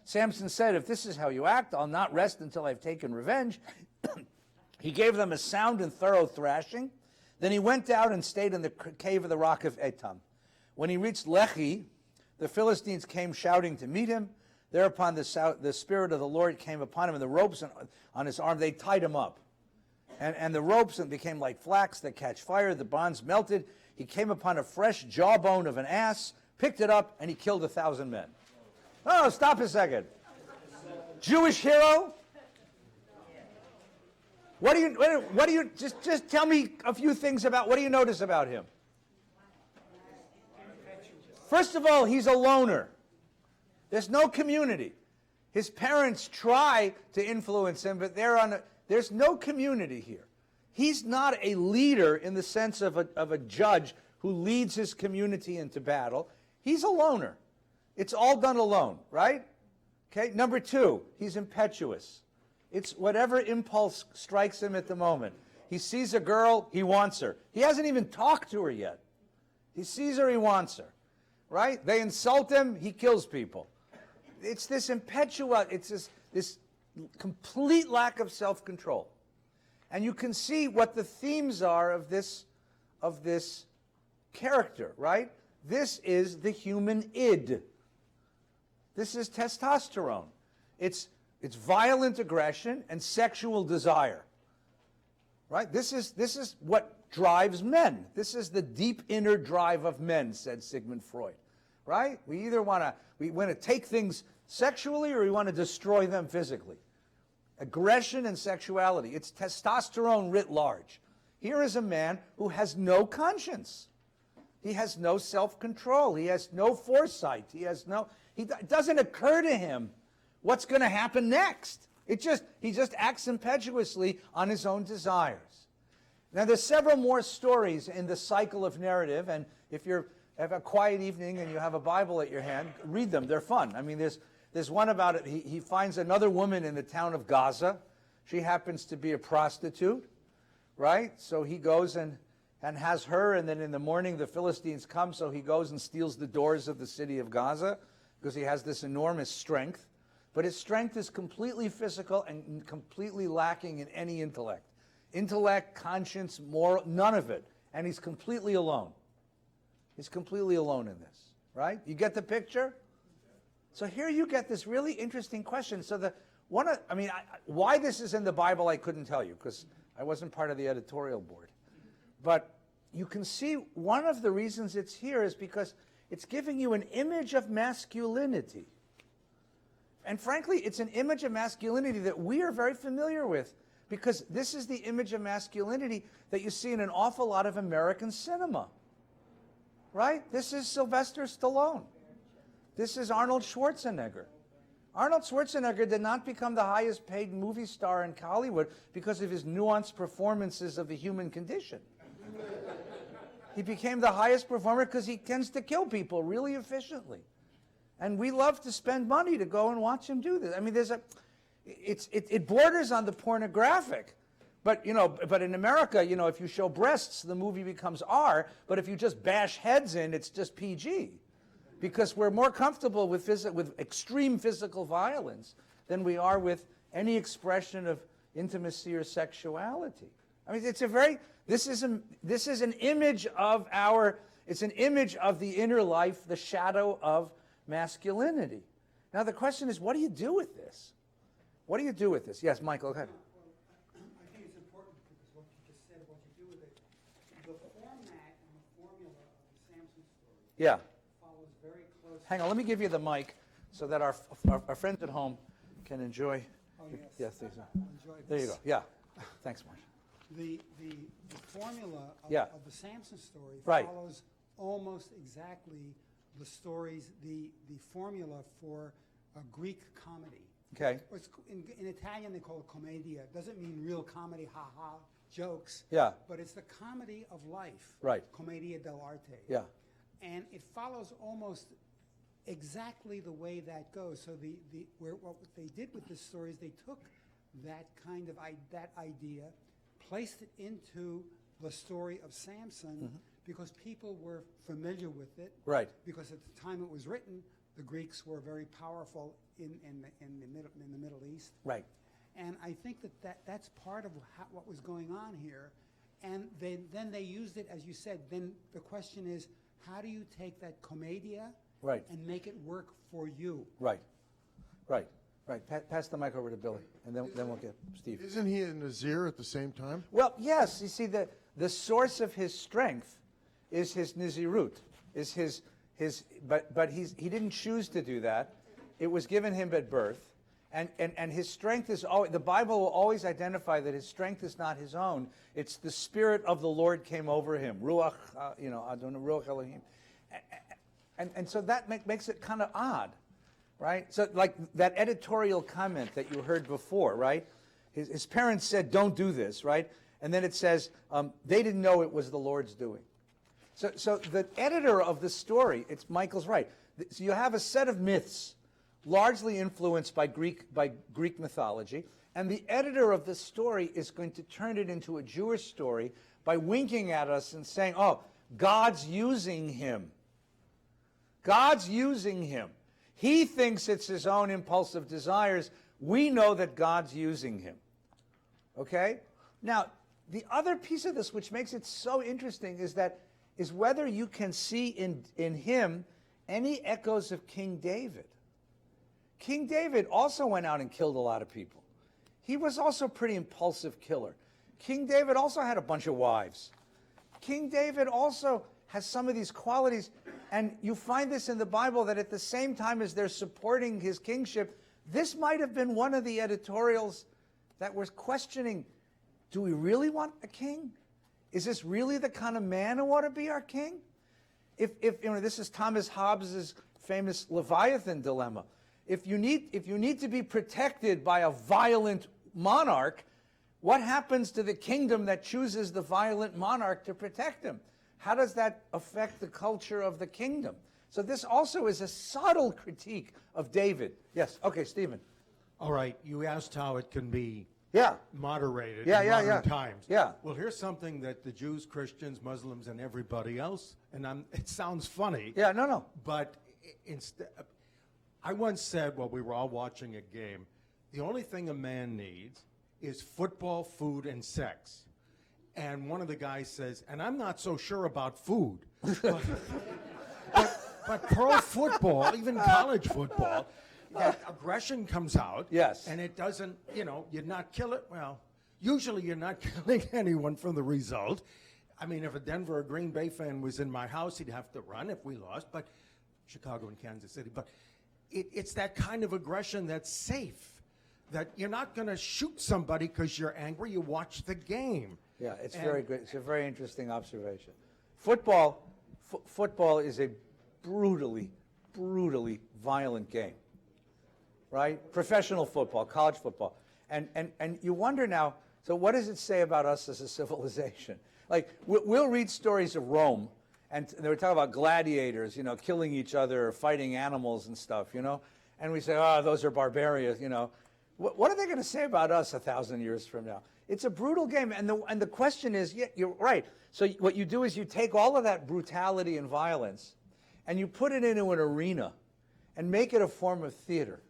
[SPEAKER 1] Samson said, "If this is how you act, I'll not rest until I've taken revenge." He gave them a sound and thorough thrashing. Then he went out and stayed in the cave of the rock of Etam. When he reached Lehi, the Philistines came shouting to meet him. Thereupon the Spirit of the Lord came upon him, and the ropes on his arm, they tied him up. And the ropes became like flax that catch fire. The bonds melted. He came upon a fresh jawbone of an ass, picked it up, and he killed 1,000 men. Oh, stop a second. Jewish hero? What do you just tell me a few things about, what do you notice about him? First of all, he's a loner. There's no community. His parents try to influence him, but there's no community here. He's not a leader in the sense of a judge who leads his community into battle. He's a loner. It's all done alone, right? Okay. Number two, he's impetuous. It's whatever impulse strikes him at the moment. He sees a girl, he wants her. He hasn't even talked to her yet. He sees her, he wants her. Right? They insult him, he kills people. It's this it's this complete lack of self-control. And you can see what the themes are of this character, right? This is the human id. This is testosterone. It's violent aggression and sexual desire. Right? This is what drives men. This is the deep inner drive of men, said Sigmund Freud. Right? We either want to take things sexually or we want to destroy them physically. Aggression and sexuality. It's testosterone writ large. Here is a man who has no conscience. He has no self-control. He has no foresight. It doesn't occur to him what's going to happen next. He just acts impetuously on his own desires. Now, there's several more stories in the cycle of narrative, and if you have a quiet evening and you have a Bible at your hand, read them. They're fun. I mean, there's one about it. He finds another woman in the town of Gaza. She happens to be a prostitute, right? So he goes and has her, and then in the morning the Philistines come, so he goes and steals the doors of the city of Gaza because he has this enormous strength. But his strength is completely physical and completely lacking in any intellect. Intellect, conscience, moral, none of it. And he's completely alone. He's completely alone in this, right? You get the picture? So here you get this really interesting question. So why this is in the Bible, I couldn't tell you because I wasn't part of the editorial board. But you can see one of the reasons it's here is because it's giving you an image of masculinity. And frankly, it's an image of masculinity that we are very familiar with because this is the image of masculinity that you see in an awful lot of American cinema. Right? This is Sylvester Stallone. This is Arnold Schwarzenegger. Arnold Schwarzenegger did not become the highest paid movie star in Hollywood because of his nuanced performances of the human condition. He became the highest performer because he tends to kill people really efficiently. And we love to spend money to go and watch him do this. I mean, it borders on the pornographic. But in America, if you show breasts, the movie becomes R. But if you just bash heads in, it's just PG. Because we're more comfortable with extreme physical violence than we are with any expression of intimacy or sexuality. I mean, this is an image of it's an image of the inner life, the shadow of masculinity. Now the question is, what do you do with this? What do you do with this? Yes, Michael, go ahead.
[SPEAKER 4] I think it's important because what you just said, what you do with it, the format and the formula of the Samson story
[SPEAKER 1] Yeah.
[SPEAKER 4] follows very closely.
[SPEAKER 1] Hang on, let me give you the mic so that our friends at home can enjoy.
[SPEAKER 4] Oh, yes.
[SPEAKER 1] Yes, please.
[SPEAKER 4] Enjoy
[SPEAKER 1] There you
[SPEAKER 4] this.
[SPEAKER 1] go. Yeah. Thanks, Marsh.
[SPEAKER 4] The formula
[SPEAKER 1] Yeah.
[SPEAKER 4] of the Samson story
[SPEAKER 1] Right.
[SPEAKER 4] follows almost exactly the stories, the formula for a Greek comedy.
[SPEAKER 1] Okay.
[SPEAKER 4] In Italian, they call it commedia. It doesn't mean real comedy, ha-ha, jokes.
[SPEAKER 1] Yeah.
[SPEAKER 4] But it's the comedy of life.
[SPEAKER 1] Right.
[SPEAKER 4] Commedia dell'arte.
[SPEAKER 1] Yeah.
[SPEAKER 4] And it follows almost exactly the way that goes. So what they did with this story is they took that kind of that idea, placed it into the story of Samson because people were familiar with it.
[SPEAKER 1] Right.
[SPEAKER 4] Because at the time it was written, the Greeks were very powerful in the Middle East.
[SPEAKER 1] Right.
[SPEAKER 4] And I think that's part of what was going on here. And then they used it, as you said. Then the question is, how do you take that commedia
[SPEAKER 1] Right.
[SPEAKER 4] and make it work for you?
[SPEAKER 1] Right. Right. Right. Pass the mic over to Billy, and then we'll get Steve.
[SPEAKER 5] Isn't he a Nazir at the same time?
[SPEAKER 1] Well, yes. You see, the source of his strength is his Nazirut, is his but he didn't choose to do that. It was given him at birth. And his strength is always, the Bible will always identify that his strength is not his own. It's the Spirit of the Lord came over him. Ruach, Adonai, Ruach Elohim. And so that makes it kind of odd, right? So like that editorial comment that you heard before, right? His parents said, don't do this, right? And then it says, they didn't know it was the Lord's doing. So the editor of the story, Michael's right. So you have a set of myths largely influenced by Greek mythology, and the editor of the story is going to turn it into a Jewish story by winking at us and saying, oh, God's using him. God's using him. He thinks it's his own impulsive desires. We know that God's using him. Okay? Now, the other piece of this which makes it so interesting is whether you can see in him any echoes of King David. King David also went out and killed a lot of people. He was also a pretty impulsive killer. King David also had a bunch of wives. King David also has some of these qualities, and you find this in the Bible that at the same time as they're supporting his kingship, this might have been one of the editorials that was questioning, do we really want a king? Is this really the kind of man who ought to be our king? If this is Thomas Hobbes's famous Leviathan dilemma. If you need to be protected by a violent monarch, what happens to the kingdom that chooses the violent monarch to protect him? How does that affect the culture of the kingdom? So this also is a subtle critique of David. Yes. Okay, Stephen.
[SPEAKER 6] All right. You asked how it can be moderated
[SPEAKER 1] in
[SPEAKER 6] modern times.
[SPEAKER 1] Yeah.
[SPEAKER 6] Well, here's something that the Jews, Christians, Muslims, and everybody else, and it sounds funny.
[SPEAKER 1] Yeah, no.
[SPEAKER 6] But instead, I once said while we were all watching a game, the only thing a man needs is football, food, and sex. And one of the guys says, and I'm not so sure about food, but pro football, even college football, that aggression comes out.
[SPEAKER 1] Yes.
[SPEAKER 6] And it doesn't, you're not killing, well, usually you're not killing anyone from the result. I mean, if a Denver or Green Bay fan was in my house, he'd have to run if we lost, but Chicago and Kansas City. But it's that kind of aggression that's safe, that you're not going to shoot somebody because you're angry. You watch the game.
[SPEAKER 1] Yeah, it's very good. It's a very interesting observation. Football is a brutally violent game, right? Professional football, college football. And you wonder now, so what does it say about us as a civilization? Like, we'll read stories of Rome, and they were talking about gladiators, killing each other, or fighting animals and stuff, and we say, oh, those are barbarians, What are they going to say about us 1,000 years from now? It's a brutal game, and the question is, yeah, you're right. So what you do is you take all of that brutality and violence, and you put it into an arena, and make it a form of theater,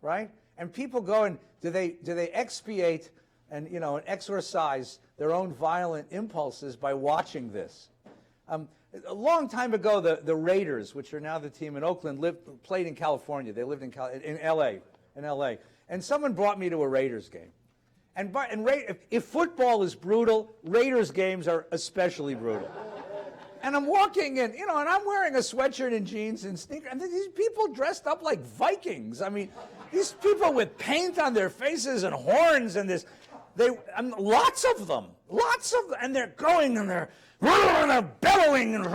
[SPEAKER 1] right? And people go and do they expiate and and exorcise their own violent impulses by watching this? A long time ago, the Raiders, which are now the team in Oakland, played in California. They lived in L.A. And someone brought me to a Raiders game. And if football is brutal, Raiders games are especially brutal. And I'm walking in, and I'm wearing a sweatshirt and jeans and sneakers, and these people dressed up like Vikings. I mean, these people with paint on their faces and horns and lots of them, and they're going and they're bellowing and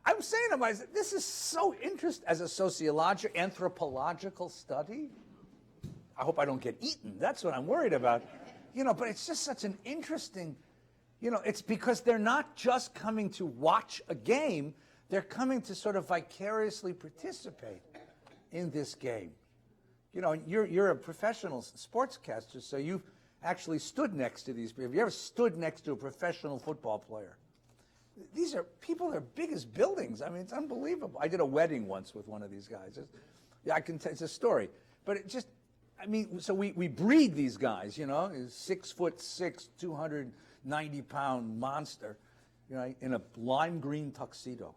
[SPEAKER 1] I'm saying to myself, this is so interesting as a sociological, anthropological study. I hope I don't get eaten. That's what I'm worried about. But it's just such an interesting, it's because they're not just coming to watch a game, they're coming to sort of vicariously participate in this game. You know, you're a professional sportscaster, so you've actually stood next to these people. Have you ever stood next to a professional football player? These are people that are big as buildings. I mean, it's unbelievable. I did a wedding once with one of these guys. Yeah, I can tell, it's a story. But it just, I mean, so we breed these guys, you know, 6'6", 290-pound monster, you know, in a lime green tuxedo.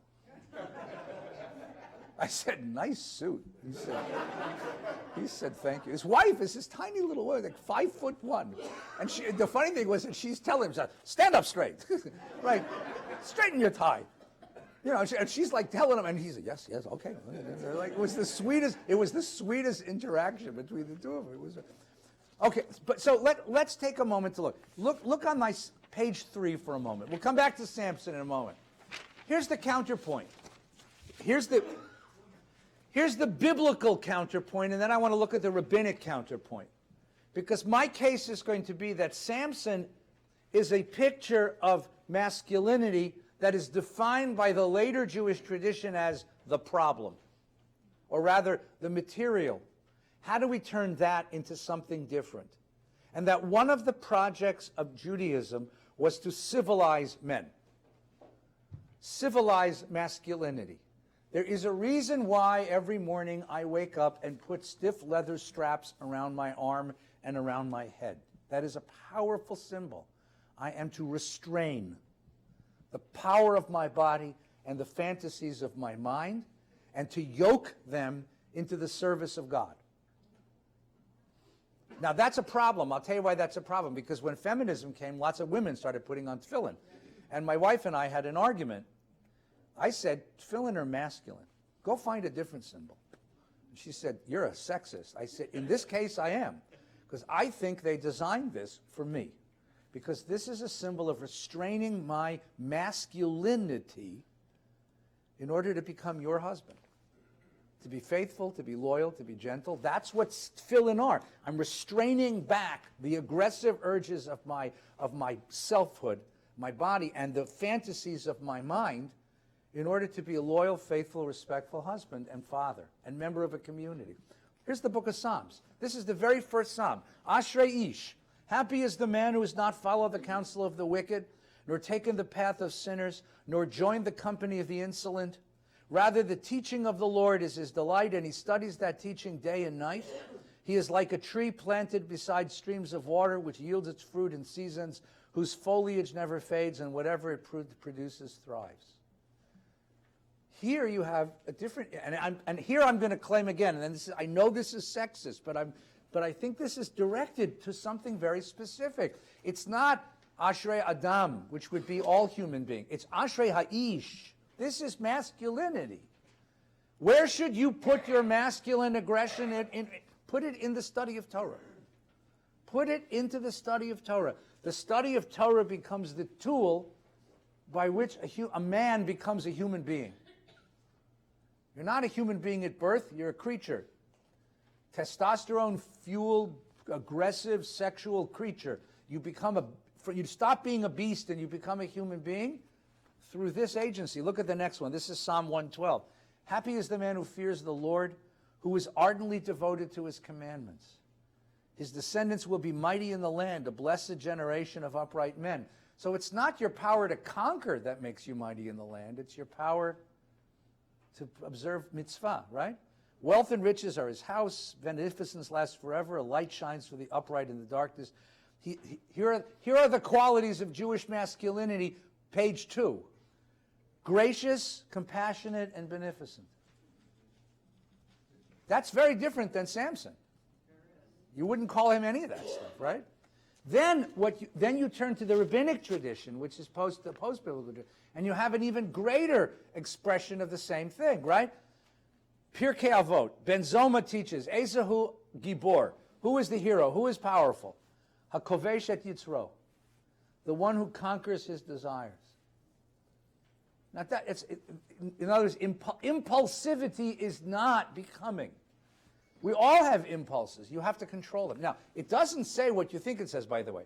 [SPEAKER 1] I said, nice suit. He said, thank you. His wife is this tiny little woman, like 5'1". And the funny thing was that she's telling him, stand up straight. Right? Straighten your tie. You know, and she's like telling him, and he said, yes, okay. Like, it was the sweetest interaction between the two of them. It was, okay, but so let's take a moment to look. Look on my page 3 for a moment. We'll come back to Samson in a moment. Here's the counterpoint. Here's the biblical counterpoint, and then I want to look at the rabbinic counterpoint. Because my case is going to be that Samson is a picture of masculinity that is defined by the later Jewish tradition as the problem, or rather, the material. How do we turn that into something different? And that one of the projects of Judaism was to civilize men, civilize masculinity. There is a reason why every morning I wake up and put stiff leather straps around my arm and around my head. That is a powerful symbol. I am to restrain the power of my body and the fantasies of my mind, and to yoke them into the service of God. Now that's a problem. I'll tell you why that's a problem. Because when feminism came, lots of women started putting on tefillin. And my wife and I had an argument. I said, tefillin are masculine. Go find a different symbol. She said, you're a sexist. I said, in this case I am. Because I think they designed this for me. Because this is a symbol of restraining my masculinity in order to become your husband. To be faithful, to be loyal, to be gentle. That's what tefillin are. I'm restraining back the aggressive urges of my selfhood, my body, and the fantasies of my mind in order to be a loyal, faithful, respectful husband and father and member of a community. Here's the book of Psalms. This is the very first Psalm. Ashrei Ish. Happy is the man who has not followed the counsel of the wicked, nor taken the path of sinners, nor joined the company of the insolent. Rather, the teaching of the Lord is his delight, and he studies that teaching day and night. He is like a tree planted beside streams of water, which yields its fruit in seasons, whose foliage never fades, and whatever it produces thrives. Here you have a different, and here I'm going to claim again, and this is, I know this is sexist, but I think this is directed to something very specific. It's not Ashrei Adam, which would be all human beings. It's Ashrei Ha'ish. This is masculinity. Where should you put your masculine aggression in? Put it in the study of Torah. Put it into the study of Torah. The study of Torah becomes the tool by which a man becomes a human being. You're not a human being at birth, you're a creature. Testosterone-fueled, aggressive, sexual creature. You stop being a beast and you become a human being through this agency. Look at the next one. This is Psalm 112. Happy is the man who fears the Lord, who is ardently devoted to his commandments. His descendants will be mighty in the land, a blessed generation of upright men. So it's not your power to conquer that makes you mighty in the land. It's your power to observe mitzvah, right? Wealth and riches are his house. Beneficence lasts forever. A light shines for the upright in the darkness. Here are the qualities of Jewish masculinity, page 2. Gracious, compassionate, and beneficent. That's very different than Samson. You wouldn't call him any of that stuff, right? Then you turn to the rabbinic tradition, which is post-biblical tradition, and you have an even greater expression of the same thing, right? Pirkei Avot, Ben Zoma teaches, Esahu Gibor, who is the hero, who is powerful? HaKovesh et Yitzro, the one who conquers his desires. Not that, in other words, impulsivity is not becoming. We all have impulses. You have to control them. Now, it doesn't say what you think it says, by the way.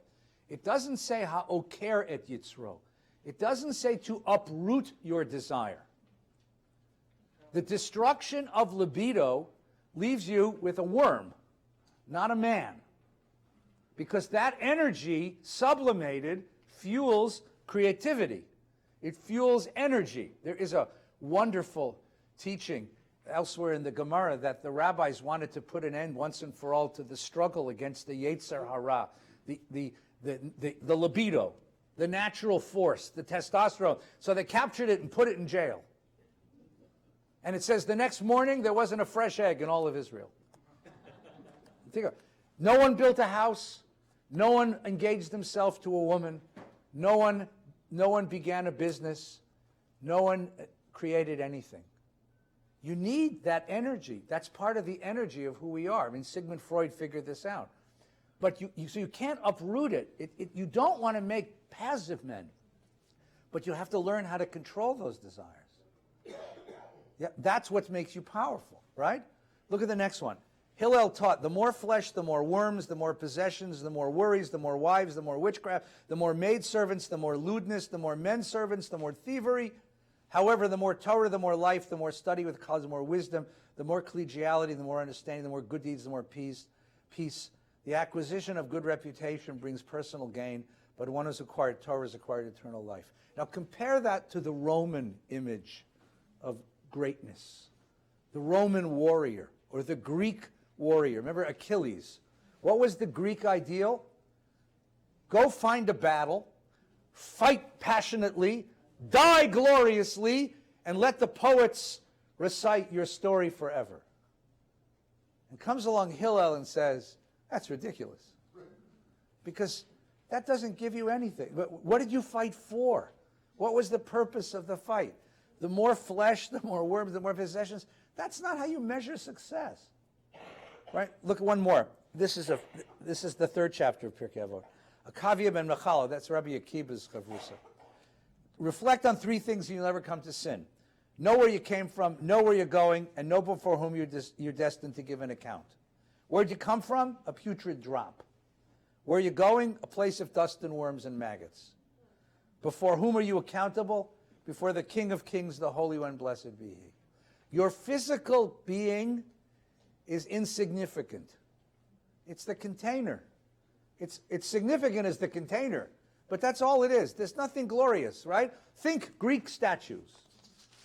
[SPEAKER 1] It doesn't say ha'oker et yitzro. It doesn't say to uproot your desire. The destruction of libido leaves you with a worm, not a man. Because that energy, sublimated, fuels creativity. It fuels energy. There is a wonderful teaching elsewhere in the Gemara that the rabbis wanted to put an end once and for all to the struggle against the Yetzer Hara, the libido, the natural force, the testosterone. So they captured it and put it in jail. And it says the next morning there wasn't a fresh egg in all of Israel. No one built a house. No one engaged himself to a woman. No one began a business. No one created anything. You need that energy. That's part of the energy of who we are. I mean, Sigmund Freud figured this out. But so you can't uproot it. You don't want to make passive men. But you have to learn how to control those desires. Yeah, that's what makes you powerful, right? Look at the next one. Hillel taught, the more flesh, the more worms, the more possessions, the more worries, the more wives, the more witchcraft, the more maidservants, the more lewdness, the more men servants, the more thievery. However, the more Torah, the more life, the more study with cause, the more wisdom, the more collegiality, the more understanding, the more good deeds, the more peace. The acquisition of good reputation brings personal gain, but one who's acquired Torah has acquired eternal life. Now compare that to the Roman image of greatness. The Roman warrior, or the Greek warrior. Remember Achilles. What was the Greek ideal? Go find a battle, fight passionately, die gloriously, and let the poets recite your story forever. And comes along Hillel and says, that's ridiculous. Because that doesn't give you anything. But what did you fight for? What was the purpose of the fight? The more flesh, the more worms, the more possessions. That's not how you measure success. Right? Look at one more. This is the third chapter of Pirkei Avot. Akavia ben Mechala, that's Rabbi Akiva's chavrusa. Reflect on three things and you'll never come to sin. Know where you came from, know where you're going, and know before whom you're destined to give an account. Where'd you come from? A putrid drop. Where are you going? A place of dust and worms and maggots. Before whom are you accountable? Before the King of Kings, the Holy One, blessed be He. Your physical being is insignificant. It's the container. It's significant as the container, but that's all it is. There's nothing glorious, right? Think Greek statues.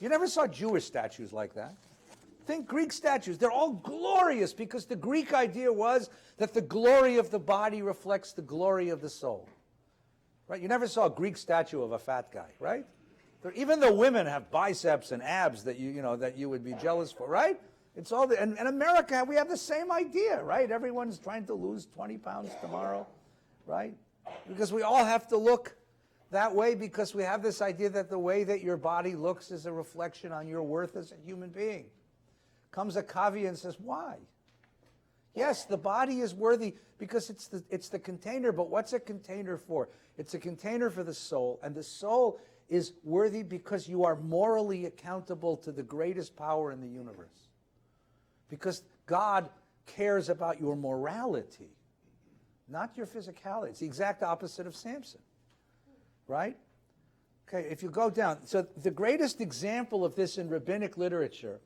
[SPEAKER 1] You never saw Jewish statues like that. Think Greek statues. They're all glorious because the Greek idea was that the glory of the body reflects the glory of the soul. Right? You never saw a Greek statue of a fat guy, right? Even the women have biceps and abs that you would be jealous for, right? It's all and in America we have the same idea, right? Everyone's trying to lose 20 pounds tomorrow, right? Because we all have to look that way because we have this idea that the way that your body looks is a reflection on your worth as a human being. Comes a caveat and says, why? Yes, the body is worthy because it's the container, but what's a container for? It's a container for the soul, and the soul is worthy because you are morally accountable to the greatest power in the universe. Because God cares about your morality, not your physicality. It's the exact opposite of Samson, right? Okay, if you go down, so the greatest example of this in rabbinic literature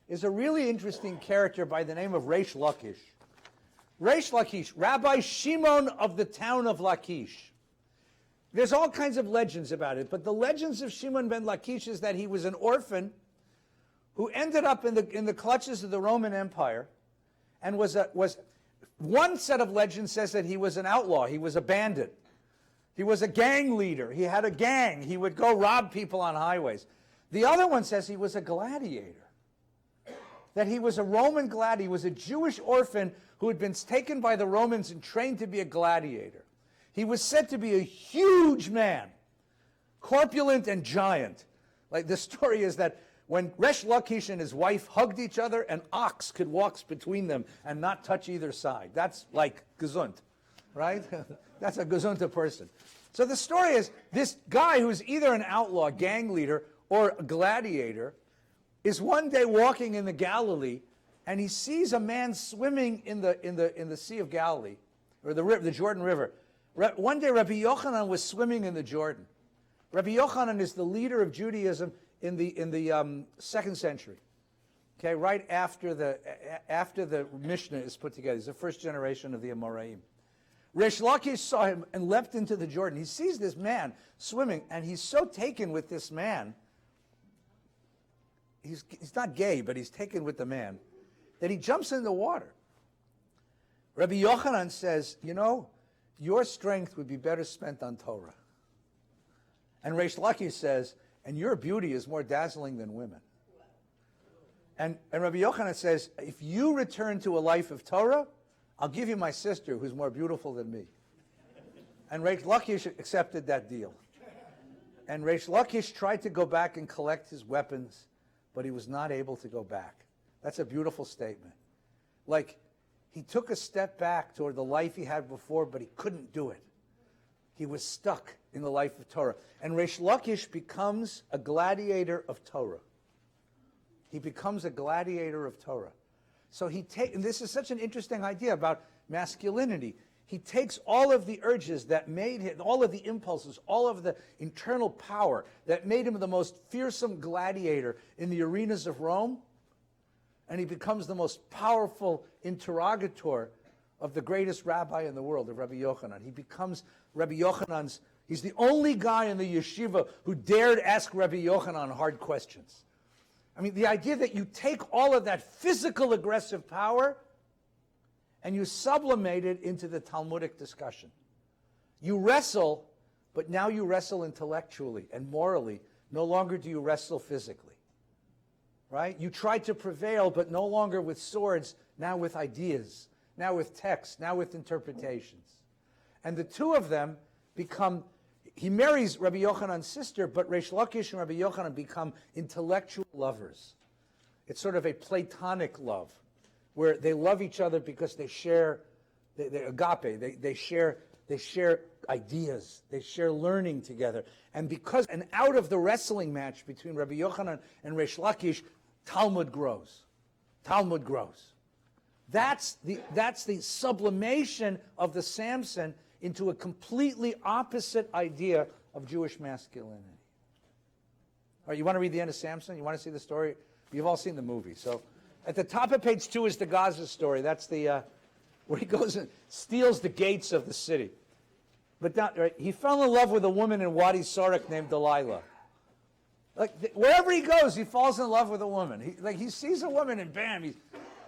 [SPEAKER 1] is a really interesting character by the name of Reish Lakish. Reish Lakish, Rabbi Shimon of the town of Lakish. There's all kinds of legends about it, but the legends of Shimon ben Lakish is that he was an orphan who ended up in the clutches of the Roman Empire, and was one set of legends says that he was an outlaw, he was a bandit, he was a gang leader, he had a gang, he would go rob people on highways. The other one says he was a gladiator, that he was a Roman gladiator, he was a Jewish orphan who had been taken by the Romans and trained to be a gladiator. He was said to be a huge man, corpulent and giant. Like the story is that when Resh Lakish and his wife hugged each other, an ox could walk between them and not touch either side. That's like gesund, right? That's a gesunter person. So the story is this guy who's either an outlaw, gang leader, or a gladiator is one day walking in the Galilee, and he sees a man swimming in the Sea of Galilee, or the Jordan River. One day Rabbi Yochanan was swimming in the Jordan. Rabbi Yochanan is the leader of Judaism in the 2nd century. Okay, right after the Mishnah is put together. He's the first generation of the Amoraim. Reish Lakish saw him and leapt into the Jordan. He sees this man swimming, and he's so taken with this man. He's not gay, but he's taken with the man, that he jumps in the water. Rabbi Yochanan says, you know, your strength would be better spent on Torah. And Reish Lakish says, and your beauty is more dazzling than women. And Rabbi Yochanan says, if you return to a life of Torah, I'll give you my sister who's more beautiful than me. And Reish Lakish accepted that deal. And Reish Lakish tried to go back and collect his weapons, but he was not able to go back. That's a beautiful statement. Like, he took a step back toward the life he had before, but he couldn't do it. He was stuck in the life of Torah. And Reish Lakish becomes a gladiator of Torah. He becomes a gladiator of Torah. So and this is such an interesting idea about masculinity. He takes all of the urges that made him, all of the impulses, all of the internal power that made him the most fearsome gladiator in the arenas of Rome, and he becomes the most powerful interrogator of the greatest rabbi in the world, of Rabbi Yochanan. He becomes Rabbi Yochanan's, he's the only guy in the yeshiva who dared ask Rabbi Yochanan hard questions. I mean, the idea that you take all of that physical aggressive power and you sublimate it into the Talmudic discussion. You wrestle, but now you wrestle intellectually and morally. No longer do you wrestle physically. Right? You try to prevail, but no longer with swords, now with ideas, now with texts, now with interpretations. And the two of them become, he marries Rabbi Yochanan's sister, but Reish Lakish and Rabbi Yochanan become intellectual lovers. It's sort of a Platonic love, where they love each other because they share, they agape, they share ideas, they share learning together. And out of the wrestling match between Rabbi Yochanan and Reish Lakish, Talmud grows. Talmud grows. That's the sublimation of the Samson into a completely opposite idea of Jewish masculinity. All right, you want to read the end of Samson? You want to see the story? You've all seen the movie. So at the top of page 2 is the Gaza story. That's the where he goes and steals the gates of the city. But right, he fell in love with a woman in Wadi Sorek named Delilah. Like wherever he goes, he falls in love with a woman. He sees a woman and bam,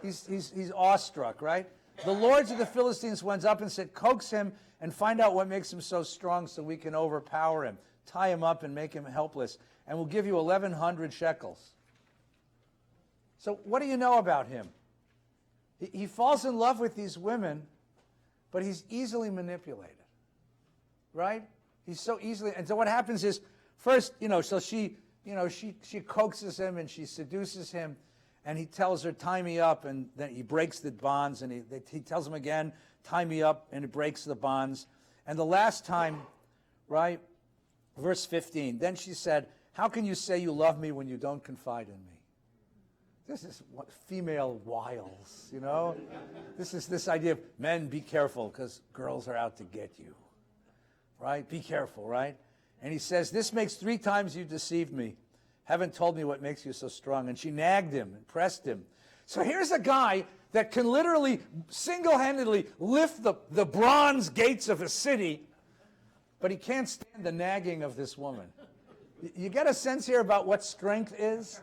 [SPEAKER 1] he's awestruck, right? The lords of the Philistines went up and said, coax him and find out what makes him so strong so we can overpower him. Tie him up and make him helpless. And we'll give you 1,100 shekels. So what do you know about him? He falls in love with these women, but he's easily manipulated, right? He's so easily, and so what happens is, first, so she coaxes him and she seduces him, and he tells her, tie me up, and then he breaks the bonds, and he tells him again, tie me up, and it breaks the bonds. And the last time, right, verse 15, then she said, how can you say you love me when you don't confide in me? This is what female wiles, This is this idea of men, be careful, because girls are out to get you, right? Be careful, right? And he says, this makes 3 times you deceived me. Haven't told me what makes you so strong. And she nagged him and pressed him. So here's a guy that can literally single-handedly lift the bronze gates of a city, but he can't stand the nagging of this woman. You get a sense here about what strength is?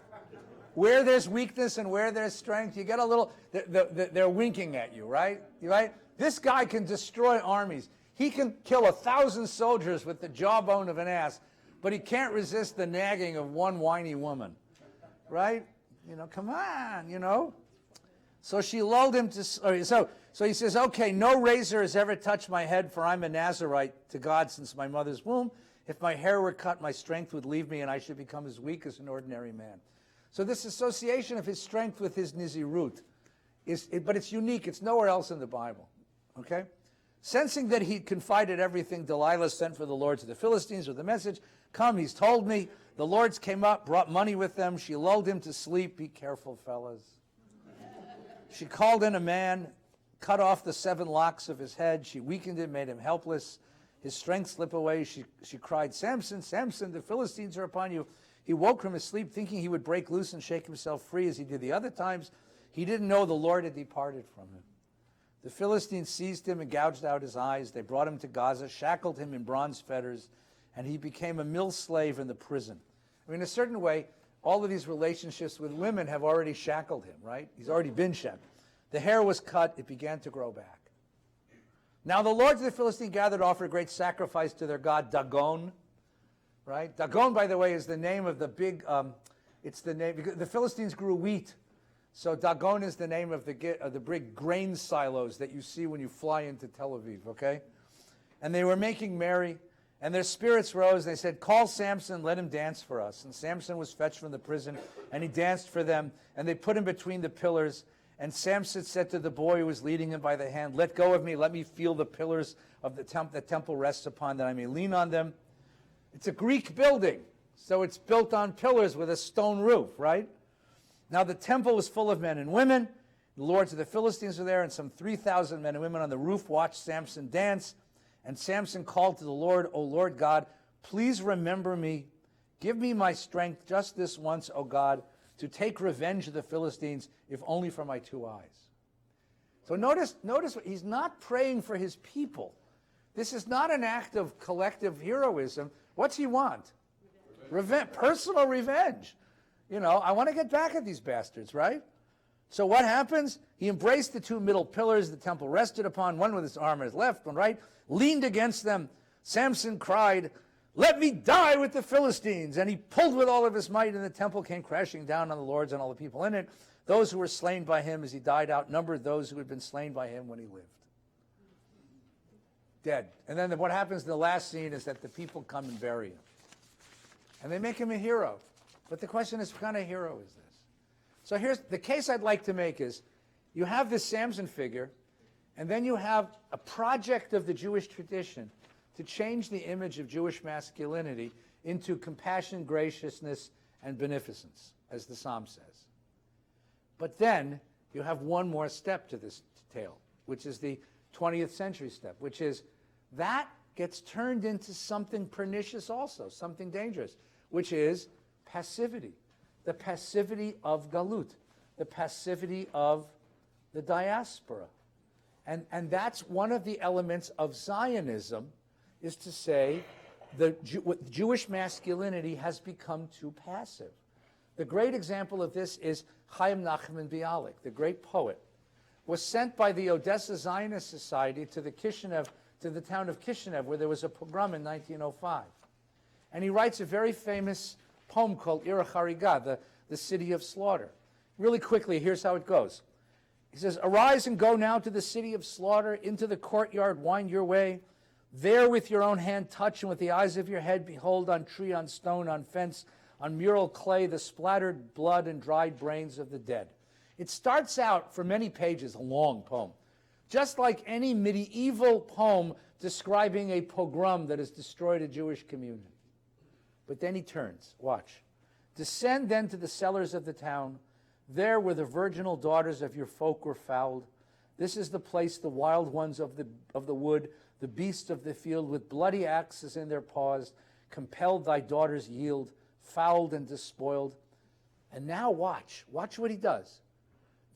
[SPEAKER 1] Where there's weakness and where there's strength, you get a little, they're winking at you, right? Right? This guy can destroy armies. He can kill 1,000 soldiers with the jawbone of an ass, but he can't resist the nagging of one whiny woman, right? Come on, So she lulled him to, so he says, okay, no razor has ever touched my head, for I'm a Nazirite to God since my mother's womb. If my hair were cut, my strength would leave me and I should become as weak as an ordinary man. So this association of his strength with his Nizirut, but it's unique. It's nowhere else in the Bible, okay? Sensing that he'd confided everything, Delilah sent for the lords of the Philistines with a message. Come, he's told me. The lords came up, brought money with them. She lulled him to sleep. Be careful, fellas. She called in a man, cut off the 7 locks of his head. She weakened him, made him helpless. His strength slipped away. She cried, Samson, Samson, the Philistines are upon you. He woke from his sleep thinking he would break loose and shake himself free as he did the other times. He didn't know the Lord had departed from him. The Philistines seized him and gouged out his eyes. They brought him to Gaza, shackled him in bronze fetters, and he became a mill slave in the prison. I mean, in a certain way, all of these relationships with women have already shackled him, right? He's already been shackled. The hair was cut. It began to grow back. Now the lords of the Philistines gathered to offer a great sacrifice to their god Dagon, right? Dagon, by the way, is the name of the big, it's the name, because the Philistines grew wheat. So Dagon is the name of the big grain silos that you see when you fly into Tel Aviv, okay? And they were making merry, and their spirits rose, and they said, call Samson, let him dance for us. And Samson was fetched from the prison, and he danced for them, and they put him between the pillars. And Samson said to the boy who was leading him by the hand, let go of me, let me feel the pillars of the temple rests upon, that I may lean on them. It's a Greek building, so it's built on pillars with a stone roof, right? Now the temple was full of men and women. The lords of the Philistines were there, and some 3,000 men and women on the roof watched Samson dance. And Samson called to the Lord, O Lord God, please remember me. Give me my strength just this once, O God, to take revenge of the Philistines, if only for my 2 eyes. So notice he's not praying for his people. This is not an act of collective heroism. What's he want? Revenge, personal revenge. You know, I want to get back at these bastards, right? So what happens? He embraced the 2 middle pillars the temple rested upon, one with his arm on his left, one right, leaned against them. Samson cried, let me die with the Philistines. And he pulled with all of his might, and the temple came crashing down on the lords and all the people in it. Those who were slain by him as he died outnumbered those who had been slain by him when he lived. Dead. And then what happens in the last scene is that the people come and bury him. And they make him a hero. But the question is, what kind of hero is this? So here's the case I'd like to make is, you have this Samson figure, and then you have a project of the Jewish tradition to change the image of Jewish masculinity into compassion, graciousness, and beneficence, as the Psalm says. But then you have one more step to this tale, which is the 20th century step, which is that gets turned into something pernicious also, something dangerous, which is passivity. The passivity of Galut, the passivity of the diaspora. And that's one of the elements of Zionism, is to say Jewish masculinity has become too passive. The great example of this is Chaim Nachman Bialik, the great poet, was sent by the Odessa Zionist Society to the town of Kishinev, where there was a pogrom in 1905. And he writes a very famous poem called Ir HaChariga, the city of slaughter. Really quickly, here's how it goes. He says, arise and go now to the city of slaughter, into the courtyard wind your way. There with your own hand touch, and with the eyes of your head behold on tree, on stone, on fence, on mural clay, the splattered blood and dried brains of the dead. It starts out, for many pages, a long poem, just like any medieval poem describing a pogrom that has destroyed a Jewish community. But then he turns, watch. Descend then to the cellars of the town. There where the virginal daughters of your folk were fouled. This is the place the wild ones of the wood, the beasts of the field, with bloody axes in their paws, compelled thy daughters yield, fouled and despoiled. And now watch what he does.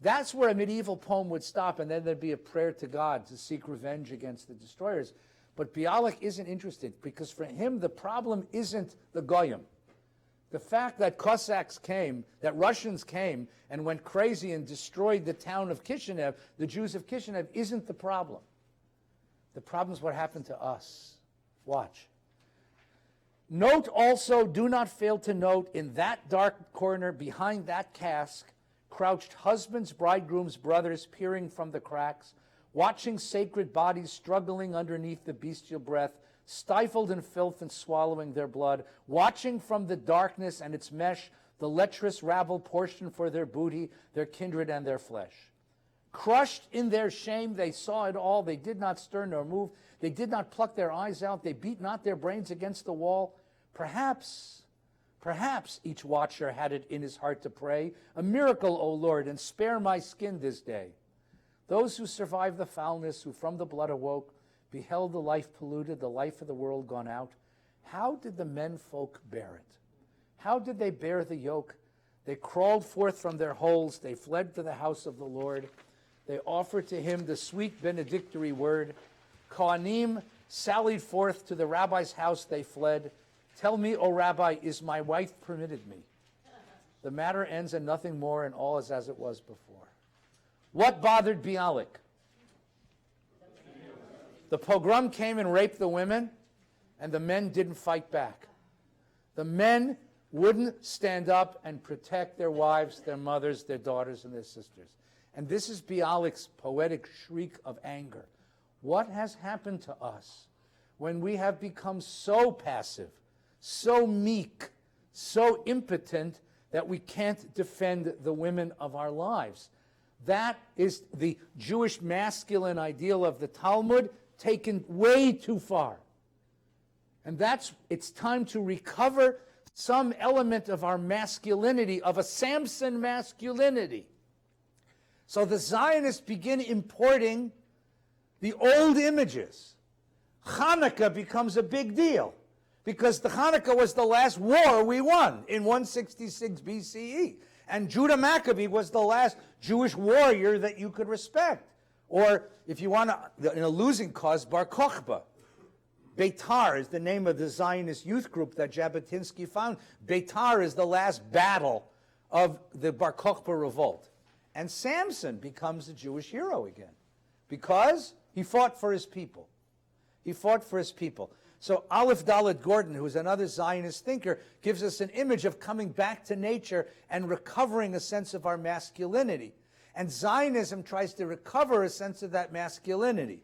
[SPEAKER 1] That's where a medieval poem would stop, and then there'd be a prayer to God to seek revenge against the destroyers. But Bialik isn't interested, because for him the problem isn't the Goyim. The fact that Cossacks came, that Russians came and went crazy and destroyed the town of Kishinev, the Jews of Kishinev, isn't the problem. The problem is what happened to us. Watch. Note also, do not fail to note, in that dark corner behind that cask, crouched husbands, bridegrooms, brothers, peering from the cracks, watching sacred bodies struggling underneath the bestial breath, stifled in filth and swallowing their blood, watching from the darkness and its mesh the lecherous rabble portion for their booty, their kindred and their flesh. Crushed in their shame, they saw it all. They did not stir nor move. They did not pluck their eyes out. They beat not their brains against the wall. Perhaps each watcher had it in his heart to pray, a miracle, O Lord, and spare my skin this day. Those who survived the foulness, who from the blood awoke, beheld the life polluted, the life of the world gone out. How did the men folk bear it?
[SPEAKER 7] How did they bear the yoke? They crawled forth from their holes. They fled to the house of the Lord. They offered to him the sweet benedictory word. Kohanim sallied forth to the rabbi's house. They fled. Tell me, O Rabbi, is my wife permitted me? The matter ends in nothing more, and all is as it was before. What bothered Bialik? The pogrom came and raped the women, and the men didn't fight back. The men wouldn't stand up and protect their wives, their mothers, their daughters, and their sisters. And this is Bialik's poetic shriek of anger. What has happened to us when we have become so passive, so meek, so impotent that we can't defend the women of our lives? That is the Jewish masculine ideal of the Talmud taken way too far. And it's time to recover some element of our masculinity, of a Samson masculinity. So the Zionists begin importing the old images. Hanukkah becomes a big deal because the Hanukkah was the last war we won in 166 BCE. And Judah Maccabee was the last Jewish warrior that you could respect. Or if you want to, in a losing cause, Bar Kokhba. Beitar is the name of the Zionist youth group that Jabotinsky found. Beitar is the last battle of the Bar Kokhba revolt. And Samson becomes a Jewish hero again because he fought for his people. He fought for his people. So Aleph Dalet Gordon, who is another Zionist thinker, gives us an image of coming back to nature and recovering a sense of our masculinity. And Zionism tries to recover a sense of that masculinity.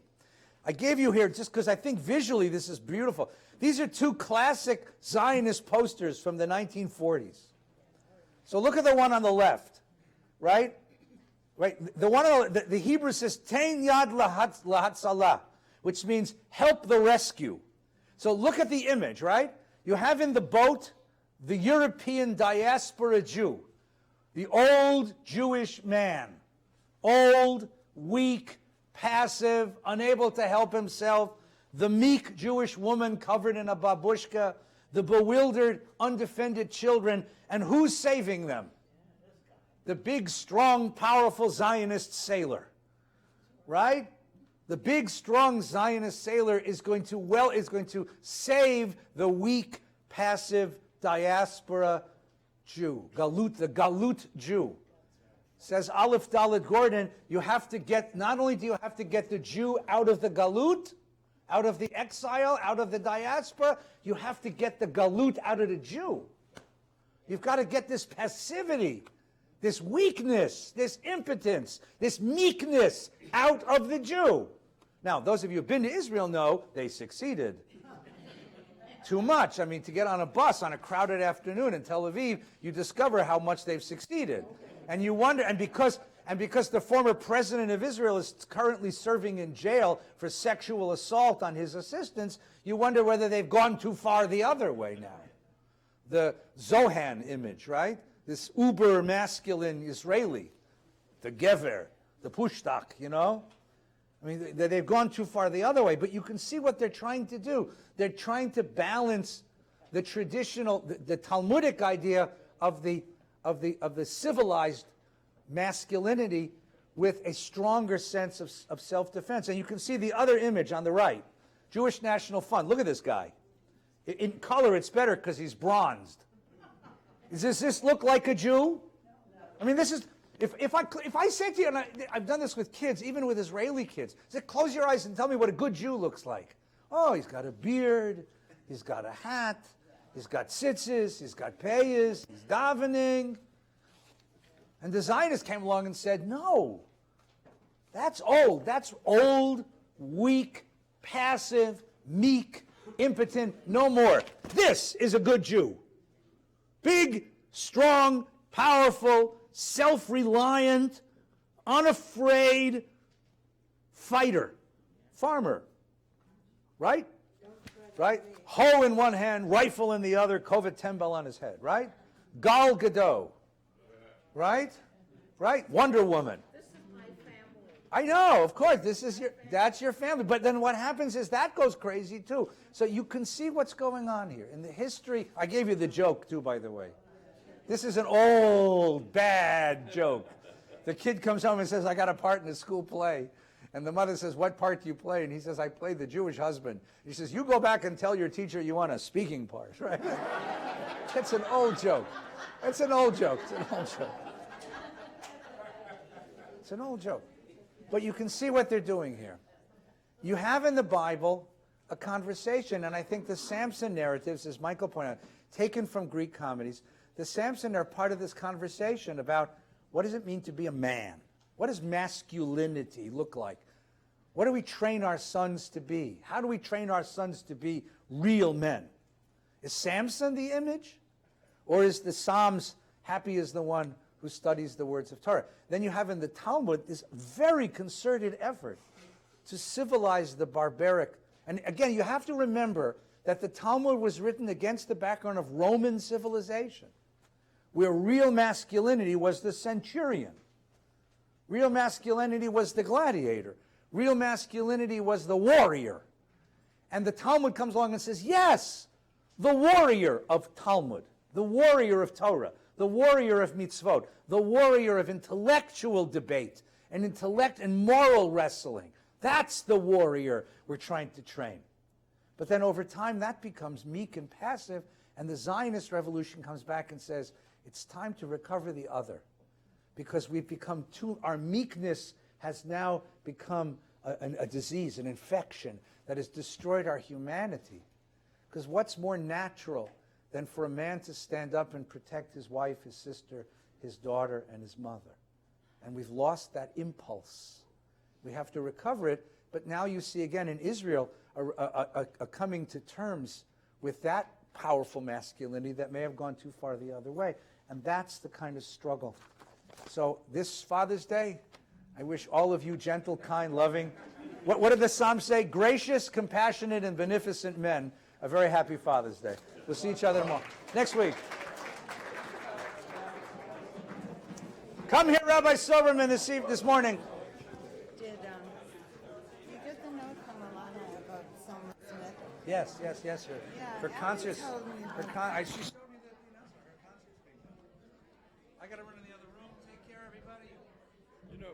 [SPEAKER 7] I gave you here, just because I think visually this is beautiful. These are two classic Zionist posters from the 1940s. So look at the one on the left, right? Right. The one on the Hebrew says "Tein yad lahatzalah," which means help the rescue. So look at the image, right? You have in the boat the European diaspora Jew, the old Jewish man, old, weak, passive, unable to help himself, the meek Jewish woman covered in a babushka, the bewildered, undefended children, and who's saving them? The big, strong, powerful Zionist sailor, right? The big, strong Zionist sailor is going to save the weak, passive diaspora Jew, the Galut Jew. Says Aleph Dalet Gordon, you have to get, not only do you have to get the Jew out of the Galut, out of the exile, out of the diaspora, you have to get the Galut out of the Jew. You've got to get this passivity, this weakness, this impotence, this meekness out of the Jew. Now, those of you who have been to Israel know they succeeded. Too much. I mean, to get on a bus on a crowded afternoon in Tel Aviv, you discover how much they've succeeded. And you wonder, and because the former president of Israel is currently serving in jail for sexual assault on his assistants, you wonder whether they've gone too far the other way now. The Zohan image, right? This uber masculine Israeli, the Gever, the Pushtaq, you know? I mean, they've gone too far the other way, but you can see what they're trying to do. They're trying to balance the traditional, the Talmudic idea of the civilized masculinity with a stronger sense of self-defense. And you can see the other image on the right, Jewish National Fund. Look at this guy. In color, it's better because he's bronzed. Does this look like a Jew? I mean, this is, if I say to you, and I've done this with kids, even with Israeli kids, I say, close your eyes and tell me what a good Jew looks like. Oh, he's got a beard, he's got a hat, he's got tzitzis, he's got payas, he's davening. And the Zionists came along and said, no, that's old. That's old, weak, passive, meek, impotent, no more. This is a good Jew. Big, strong, powerful, self-reliant, unafraid fighter, farmer, right? Right? Hoe in one hand, rifle in the other, Kovet Tembel on his head, right? Gal Gadot, right? Right? Wonder Woman.
[SPEAKER 3] This is my family.
[SPEAKER 1] I know, of course, that's your family. But then what happens is that goes crazy too. So you can see what's going on here. In the history, I gave you the joke too, by the way. This is an old, bad joke. The kid comes home and says, I got a part in the school play. And the mother says, what part do you play? And he says, I play the Jewish husband. He says, you go back and tell your teacher you want a speaking part, right? It's an old joke. It's an old joke. It's an old joke. It's an old joke. But you can see what they're doing here. You have in the Bible a conversation, and I think the Samson narratives, as Michael pointed out, taken from Greek comedies, the Samson are part of this conversation about what does it mean to be a man? What does masculinity look like? What do we train our sons to be? How do we train our sons to be real men? Is Samson the image? Or is the Psalms, happy is the one who studies the words of Torah? Then you have in the Talmud this very concerted effort to civilize the barbaric. And again, you have to remember that the Talmud was written against the background of Roman civilization, where real masculinity was the centurion. Real masculinity was the gladiator. Real masculinity was the warrior. And the Talmud comes along and says, yes, the warrior of Talmud, the warrior of Torah, the warrior of mitzvot, the warrior of intellectual debate and intellect and moral wrestling. That's the warrior we're trying to train. But then over time that becomes meek and passive, and the Zionist revolution comes back and says, it's time to recover the other. Because we've become our meekness has now become a disease, an infection that has destroyed our humanity. Because what's more natural than for a man to stand up and protect his wife, his sister, his daughter, and his mother? And we've lost that impulse. We have to recover it, but now you see again in Israel a coming to terms with that powerful masculinity that may have gone too far the other way. And that's the kind of struggle. So this Father's Day, I wish all of you gentle, kind, loving, what did the Psalms say? Gracious, compassionate, and beneficent men, a very happy Father's Day. We'll see each other tomorrow. Next week. Come here, Rabbi Silverman, this morning.
[SPEAKER 3] Did you get the note from Alana about Selma Smith?
[SPEAKER 1] Yes, sir.
[SPEAKER 3] Yeah,
[SPEAKER 1] For
[SPEAKER 3] Abby
[SPEAKER 1] concerts,
[SPEAKER 3] told me
[SPEAKER 1] she